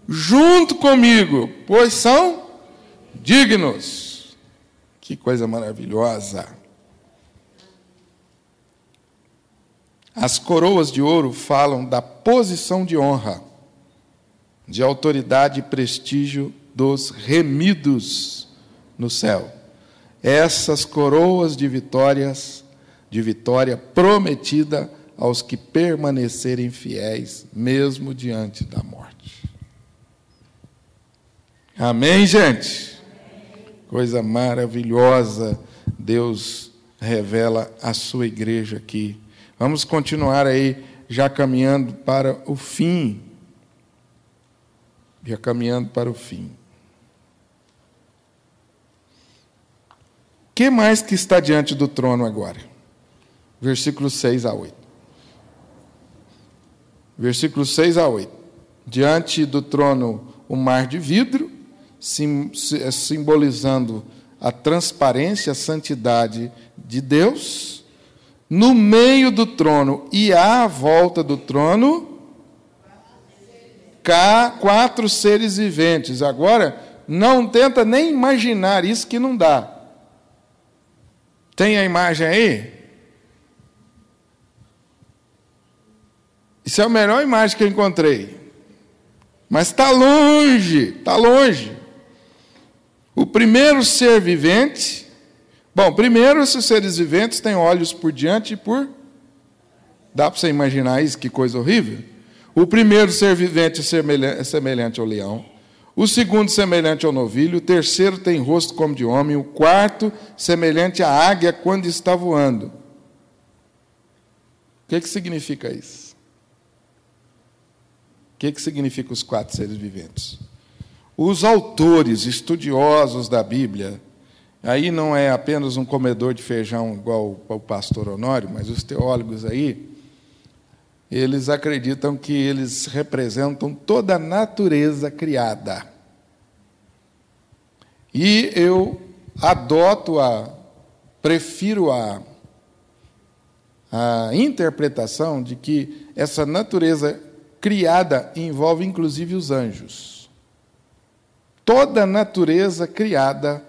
junto comigo, pois são dignos. Que coisa maravilhosa. As coroas de ouro falam da posição de honra, de autoridade e prestígio dos remidos no céu. Essas coroas de vitória prometida aos que permanecerem fiéis, mesmo diante da morte. Amém, gente? Coisa maravilhosa, Deus revela a sua igreja aqui. Vamos continuar aí, já caminhando para o fim. O que mais que está diante do trono agora? Versículos 6 a 8. Versículos 6 a 8. Diante do trono, o mar de vidro, simbolizando a transparência, a santidade de Deus. No meio do trono e à volta do trono, 4 seres viventes. Agora, não tenta nem imaginar isso, que não dá. Tem a imagem aí? Isso é a melhor imagem que eu encontrei. Mas está longe, está longe. O primeiro ser vivente... Bom, primeiro, esses seres viventes têm olhos por diante e por... Dá para você imaginar isso? Que coisa horrível. O primeiro ser vivente é semelhante ao leão. O segundo, semelhante ao novilho. O terceiro tem rosto como de homem. O quarto, semelhante à águia quando está voando. O que significa isso? O que significa os 4 seres viventes? Os autores estudiosos da Bíblia, aí não é apenas um comedor de feijão igual o pastor Honório, mas os teólogos aí, eles acreditam que eles representam toda a natureza criada. E eu prefiro a interpretação de que essa natureza criada envolve inclusive os anjos. Toda a natureza criada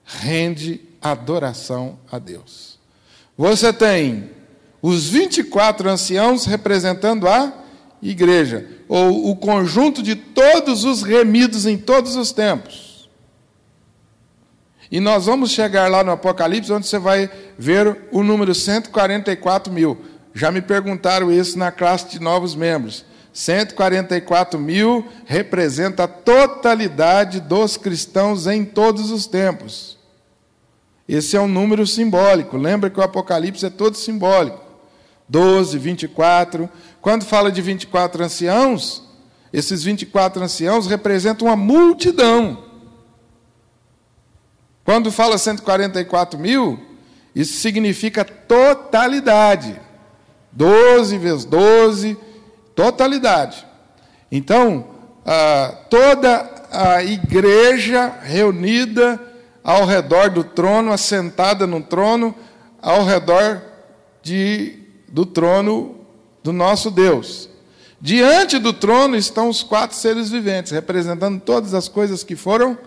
rende adoração a Deus. Você tem os 24 anciãos representando a igreja, ou o conjunto de todos os remidos em todos os tempos. E nós vamos chegar lá no Apocalipse, onde você vai ver o número 144 mil. Já me perguntaram isso na classe de novos membros. 144 mil representa a totalidade dos cristãos em todos os tempos. Esse é um número simbólico. Lembra que o Apocalipse é todo simbólico. 12, 24. Quando fala de 24 anciãos, esses 24 anciãos representam uma multidão. Quando fala 144 mil, isso significa totalidade. 12 vezes 12, totalidade. Então, toda a igreja reunida ao redor do trono, assentada no trono, ao redor do trono do nosso Deus. Diante do trono estão os 4 seres viventes, representando todas as coisas que foram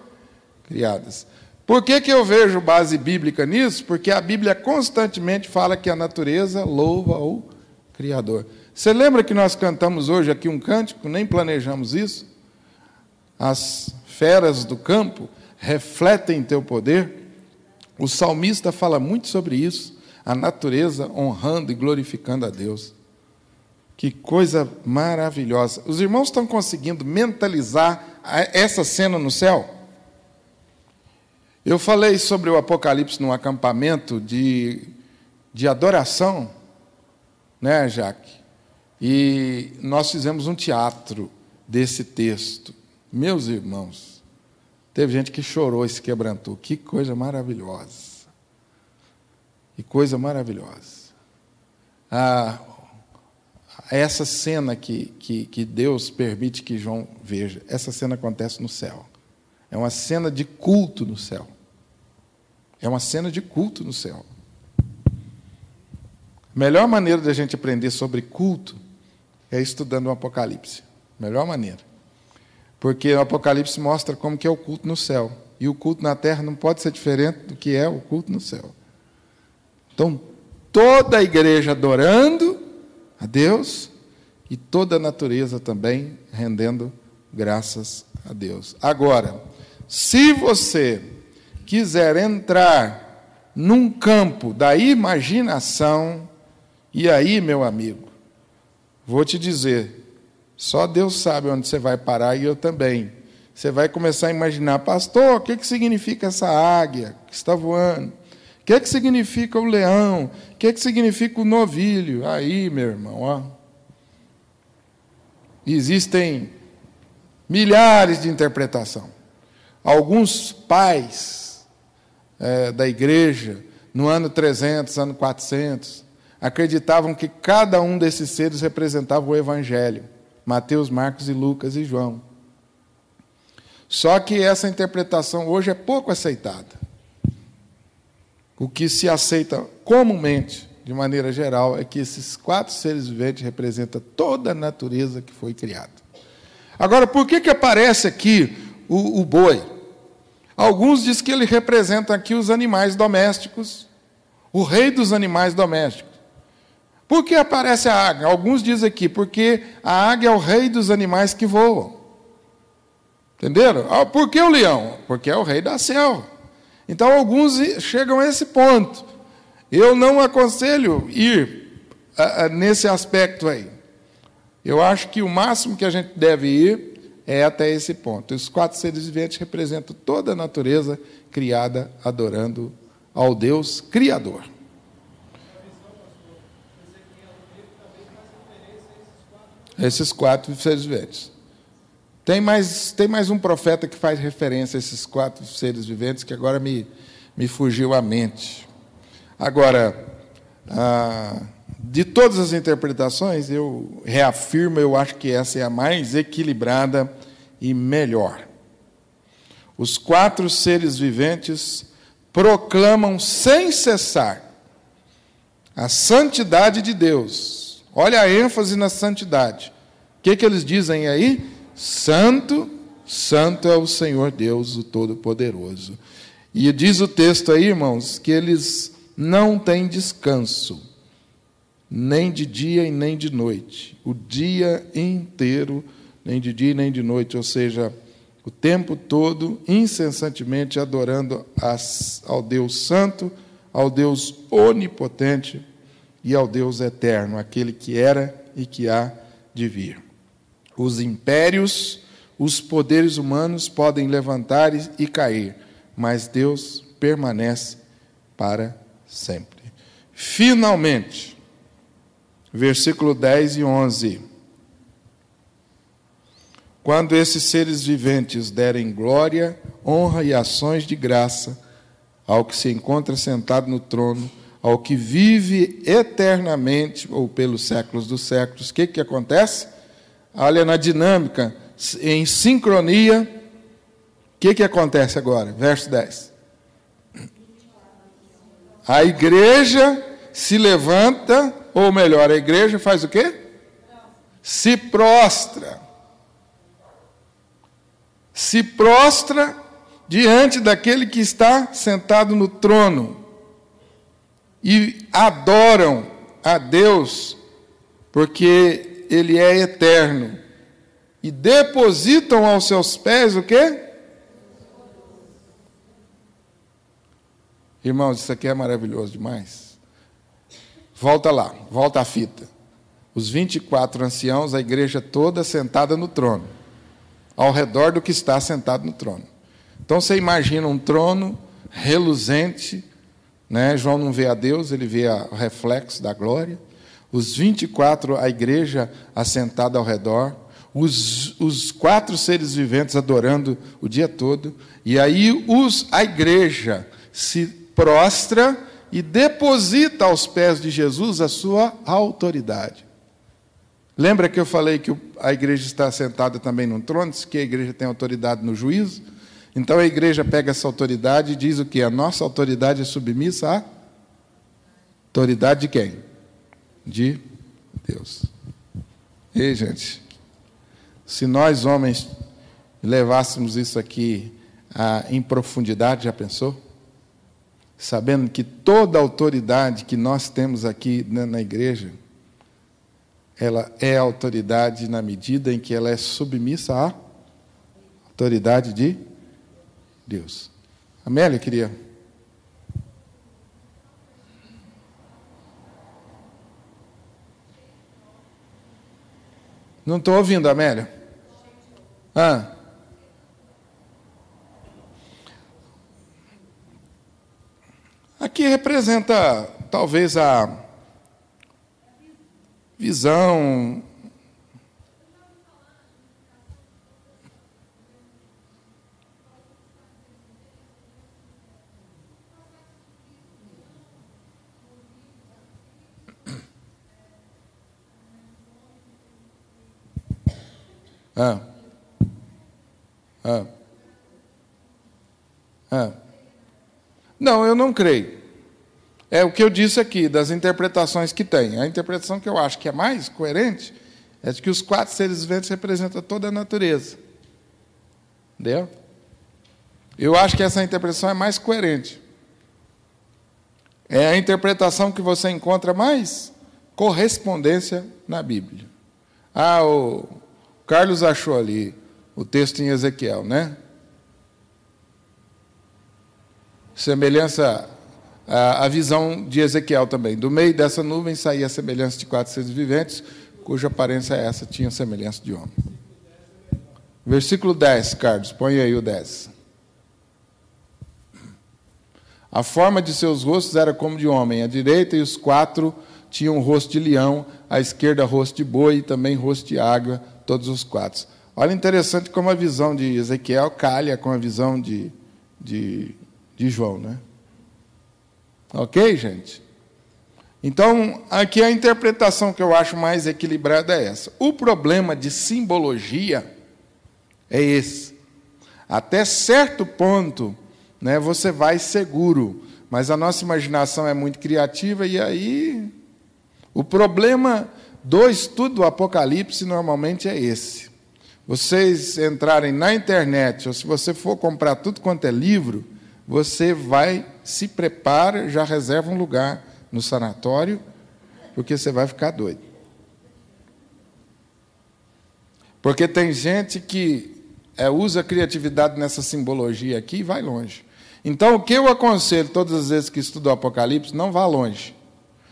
criadas. Por que eu vejo base bíblica nisso? Porque a Bíblia constantemente fala que a natureza louva o Criador. Você lembra que nós cantamos hoje aqui um cântico? Nem planejamos isso. As feras do campo refletem teu poder. O salmista fala muito sobre isso. A natureza honrando e glorificando a Deus. Que coisa maravilhosa. Os irmãos estão conseguindo mentalizar essa cena no céu? Eu falei sobre o Apocalipse num acampamento de adoração, né, Jaque? E nós fizemos um teatro desse texto. Meus irmãos, teve gente que chorou e se quebrantou. Que coisa maravilhosa. Que coisa maravilhosa. Essa cena que Deus permite que João veja, essa cena acontece no céu. É uma cena de culto no céu. É uma cena de culto no céu. A melhor maneira de a gente aprender sobre culto é estudando o Apocalipse. Melhor maneira. Porque o Apocalipse mostra como que é o culto no céu. E o culto na terra não pode ser diferente do que é o culto no céu. Então, toda a igreja adorando a Deus e toda a natureza também rendendo graças a Deus. Agora, se você quiser entrar num campo da imaginação, e aí, meu amigo, vou te dizer, só Deus sabe onde você vai parar e eu também. Você vai começar a imaginar, pastor, o que significa essa águia que está voando? O que significa o leão? O que significa o novilho? Aí, meu irmão, ó. Existem milhares de interpretações. Alguns pais da igreja, no ano 300, ano 400, acreditavam que cada um desses seres representava o Evangelho. Mateus, Marcos e Lucas e João. Só que essa interpretação hoje é pouco aceitada. O que se aceita comumente, de maneira geral, é que esses 4 seres viventes representam toda a natureza que foi criada. Agora, por que aparece aqui o boi? Alguns dizem que ele representa aqui os animais domésticos, o rei dos animais domésticos. Por que aparece a águia? Alguns dizem aqui, porque a águia é o rei dos animais que voam. Entenderam? Por que o leão? Porque é o rei da selva. Então, alguns chegam a esse ponto. Eu não aconselho ir nesse aspecto aí. Eu acho que o máximo que a gente deve ir é até esse ponto. Os 4 seres viventes representam toda a natureza criada adorando ao Deus Criador. Esses 4 seres viventes. Tem mais um profeta que faz referência a esses 4 seres viventes que agora me fugiu à mente. Agora, de todas as interpretações, eu reafirmo, eu acho que essa é a mais equilibrada e melhor. Os 4 seres viventes proclamam sem cessar a santidade de Deus. Olha a ênfase na santidade. O que eles dizem aí? Santo, santo é o Senhor Deus, o Todo-Poderoso. E diz o texto aí, irmãos, que eles não têm descanso, nem de dia e nem de noite. O dia inteiro, nem de dia e nem de noite, ou seja, o tempo todo, incessantemente adorando ao Deus Santo, ao Deus Onipotente, e ao Deus eterno, aquele que era e que há de vir. Os impérios, os poderes humanos podem levantar e cair, mas Deus permanece para sempre. Finalmente, versículo 10 e 11. Quando esses seres viventes derem glória, honra e ações de graça ao que se encontra sentado no trono, ao que vive eternamente, ou pelos séculos dos séculos, o que acontece? Olha na dinâmica, em sincronia, o que acontece agora? Verso 10. A igreja se levanta, ou melhor, a igreja faz o quê? Se prostra. Se prostra diante daquele que está sentado no trono. E adoram a Deus, porque Ele é eterno. E depositam aos seus pés o quê? Irmãos, isso aqui é maravilhoso demais. Volta lá, volta à fita. Os 24 anciãos, a igreja toda sentada no trono, ao redor do que está sentado no trono. Então você imagina um trono reluzente, né? João não vê a Deus, ele vê o reflexo da glória. Os 24, a igreja assentada ao redor. Os 4 seres viventes adorando o dia todo. E aí a igreja se prostra e deposita aos pés de Jesus a sua autoridade. Lembra que eu falei que a igreja está sentada também num trono, que a igreja tem autoridade no juízo? Então a igreja pega essa autoridade e diz o quê? A nossa autoridade é submissa à autoridade de quem? De Deus. E, gente, se nós homens levássemos isso aqui em profundidade, já pensou? Sabendo que toda a autoridade que nós temos aqui na igreja, ela é autoridade na medida em que ela é submissa à autoridade de Deus. Amélia, queria. Não estou ouvindo, Amélia. Aqui representa, talvez, a visão. Não, eu não creio. É o que eu disse aqui, das interpretações que tem. A interpretação que eu acho que é mais coerente é de que os 4 seres viventes representam toda a natureza. Entendeu? Eu acho que essa interpretação é mais coerente. É a interpretação que você encontra mais correspondência na Bíblia. O Carlos achou ali o texto em Ezequiel, né? Semelhança, a visão de Ezequiel também. Do meio dessa nuvem saía a semelhança de 4 seres viventes, cuja aparência é essa, tinha semelhança de homem. Versículo 10, Carlos, põe aí o 10. A forma de seus rostos era como de homem, à direita e os 4 tinham um rosto de leão, à esquerda rosto de boi e também rosto de águia, todos os 4. Olha, interessante como a visão de Ezequiel calha com a visão de João, né? Ok, gente? Então, aqui a interpretação que eu acho mais equilibrada é essa. O problema de simbologia é esse. Até certo ponto, né, você vai seguro, mas a nossa imaginação é muito criativa, e aí o problema do estudo do Apocalipse normalmente é esse. Vocês entrarem na internet, ou se você for comprar tudo quanto é livro, você vai, se prepara, já reserva um lugar no sanatório, porque você vai ficar doido. Porque tem gente que usa a criatividade nessa simbologia aqui e vai longe. Então, o que eu aconselho todas as vezes que estudo o Apocalipse, não vá longe.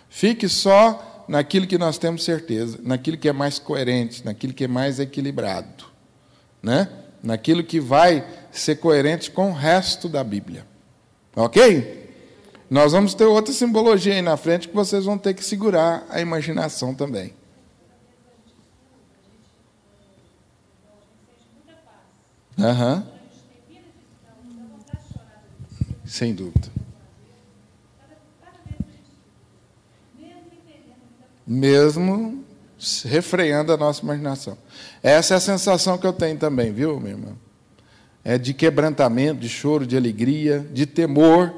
Fique só naquilo que nós temos certeza, naquilo que é mais coerente, naquilo que é mais equilibrado, né? Naquilo que vai ser coerente com o resto da Bíblia. Ok? Nós vamos ter outra simbologia aí na frente que vocês vão ter que segurar a imaginação também. Aham. Sem dúvida. Mesmo refreando a nossa imaginação. Essa é a sensação que eu tenho também, viu, minha irmã? É de quebrantamento, de choro, de alegria, de temor,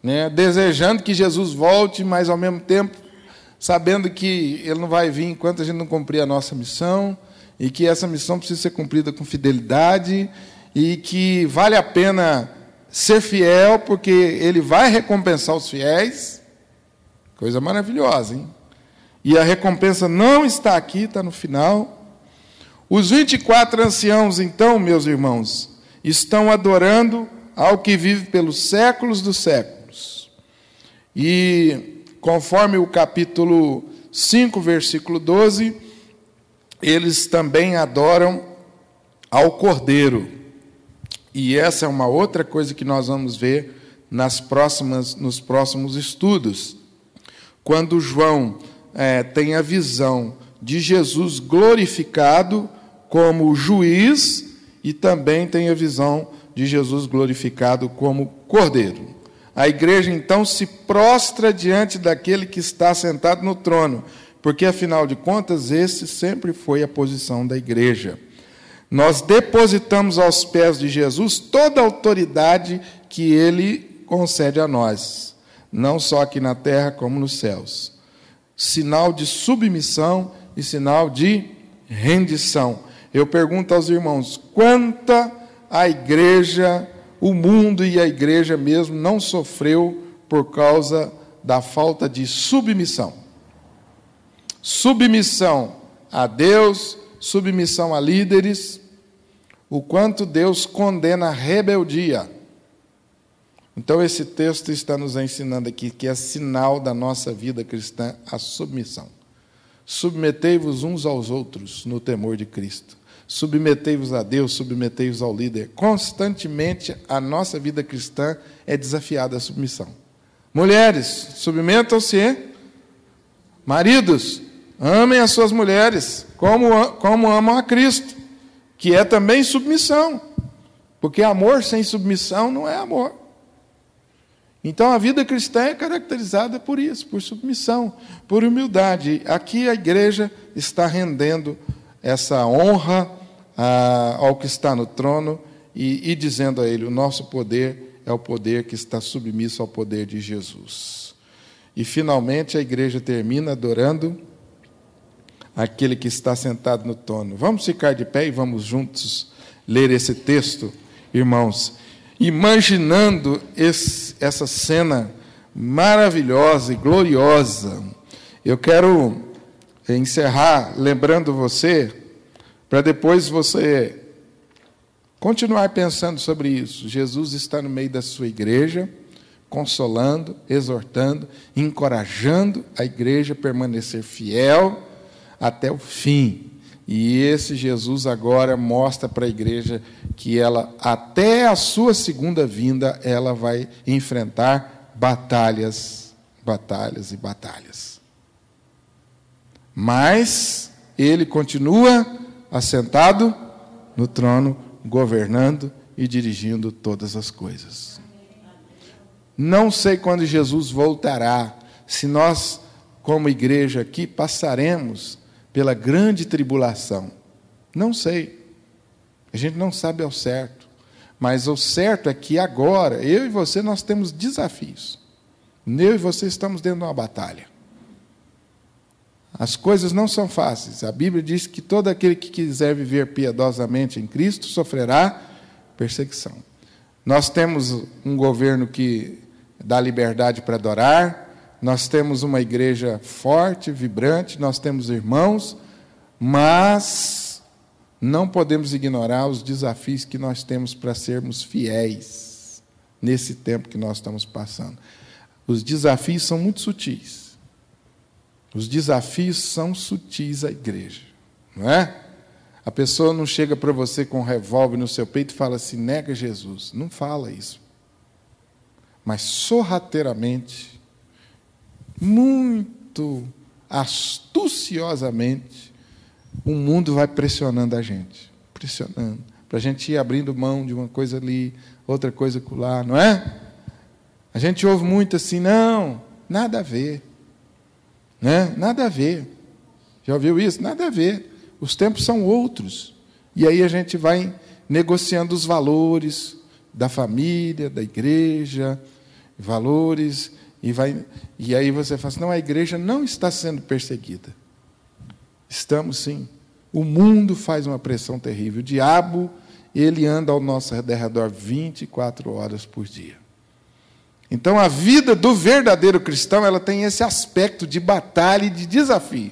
né? Desejando que Jesus volte, mas ao mesmo tempo sabendo que Ele não vai vir enquanto a gente não cumprir a nossa missão, e que essa missão precisa ser cumprida com fidelidade, e que vale a pena ser fiel, porque Ele vai recompensar os fiéis. Coisa maravilhosa, hein? E a recompensa não está aqui, está no final. Os 24 anciãos, então, meus irmãos, estão adorando ao que vive pelos séculos dos séculos. E, conforme o capítulo 5, versículo 12, eles também adoram ao Cordeiro. E essa é uma outra coisa que nós vamos ver nos próximos estudos. Quando João tem a visão de Jesus glorificado como juiz, e também tem a visão de Jesus glorificado como Cordeiro. A igreja, então, se prostra diante daquele que está sentado no trono, porque, afinal de contas, esse sempre foi a posição da igreja. Nós depositamos aos pés de Jesus toda a autoridade que Ele concede a nós, não só aqui na terra, como nos céus. Sinal de submissão e sinal de rendição. Eu pergunto aos irmãos, quanta a igreja, o mundo e a igreja mesmo não sofreu por causa da falta de submissão? Submissão a Deus, submissão a líderes, o quanto Deus condena a rebeldia. Então, esse texto está nos ensinando aqui que é sinal da nossa vida cristã a submissão. Submetei-vos uns aos outros no temor de Cristo. Submetei-vos a Deus, submetei-vos ao líder. Constantemente, a nossa vida cristã é desafiada à submissão. Mulheres, submetam-se. Maridos, amem as suas mulheres, como amam a Cristo, que é também submissão. Porque amor sem submissão não é amor. Então, a vida cristã é caracterizada por isso, por submissão, por humildade. Aqui a igreja está rendendo essa honra ao que está no trono e dizendo a ele, o nosso poder é o poder que está submisso ao poder de Jesus. E, finalmente, a igreja termina adorando aquele que está sentado no trono. Vamos ficar de pé e vamos juntos ler esse texto, irmãos, imaginando essa cena maravilhosa e gloriosa. Eu quero encerrar lembrando você, para depois você continuar pensando sobre isso. Jesus está no meio da sua igreja, consolando, exortando, encorajando a igreja a permanecer fiel até o fim. E esse Jesus agora mostra para a igreja que ela, até a sua segunda vinda, ela vai enfrentar batalhas, batalhas e batalhas. Mas ele continua assentado no trono, governando e dirigindo todas as coisas. Não sei quando Jesus voltará, se nós, como igreja aqui, passaremos pela grande tribulação. Não sei. A gente não sabe ao certo. Mas o certo é que agora, eu e você, nós temos desafios. Eu e você estamos dentro de uma batalha. As coisas não são fáceis. A Bíblia diz que todo aquele que quiser viver piedosamente em Cristo sofrerá perseguição. Nós temos um governo que dá liberdade para adorar, nós temos uma igreja forte, vibrante, nós temos irmãos, mas não podemos ignorar os desafios que nós temos para sermos fiéis nesse tempo que nós estamos passando. Os desafios são muito sutis. Os desafios são sutis à igreja, não é? A pessoa não chega para você com um revólver no seu peito e fala assim, nega Jesus. Não fala isso. Mas sorrateiramente, muito astuciosamente, o mundo vai pressionando a gente. Pressionando. Para a gente ir abrindo mão de uma coisa ali, outra coisa acolá, não é? A gente ouve muito assim, não, nada a ver. Né? Nada a ver. Já ouviu isso? Nada a ver. Os tempos são outros. E aí a gente vai negociando os valores da família, da igreja, valores, e aí você fala assim, não, a igreja não está sendo perseguida. Estamos sim. O mundo faz uma pressão terrível. O diabo, ele anda ao nosso redor 24 horas por dia. Então, a vida do verdadeiro cristão, ela tem esse aspecto de batalha e de desafio.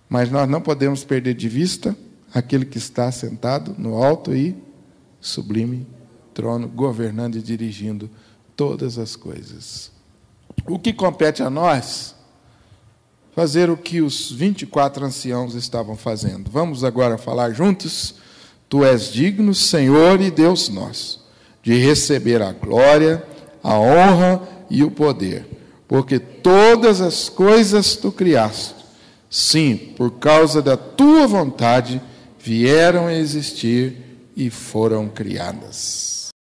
Mas nós não podemos perder de vista aquele que está sentado no alto e sublime trono, governando e dirigindo todas as coisas. O que compete a nós? Fazer o que os 24 anciãos estavam fazendo. Vamos agora falar juntos? Tu és digno, Senhor e Deus nosso, de receber a glória, a honra e o poder, porque todas as coisas tu criaste, sim, por causa da tua vontade, vieram a existir e foram criadas.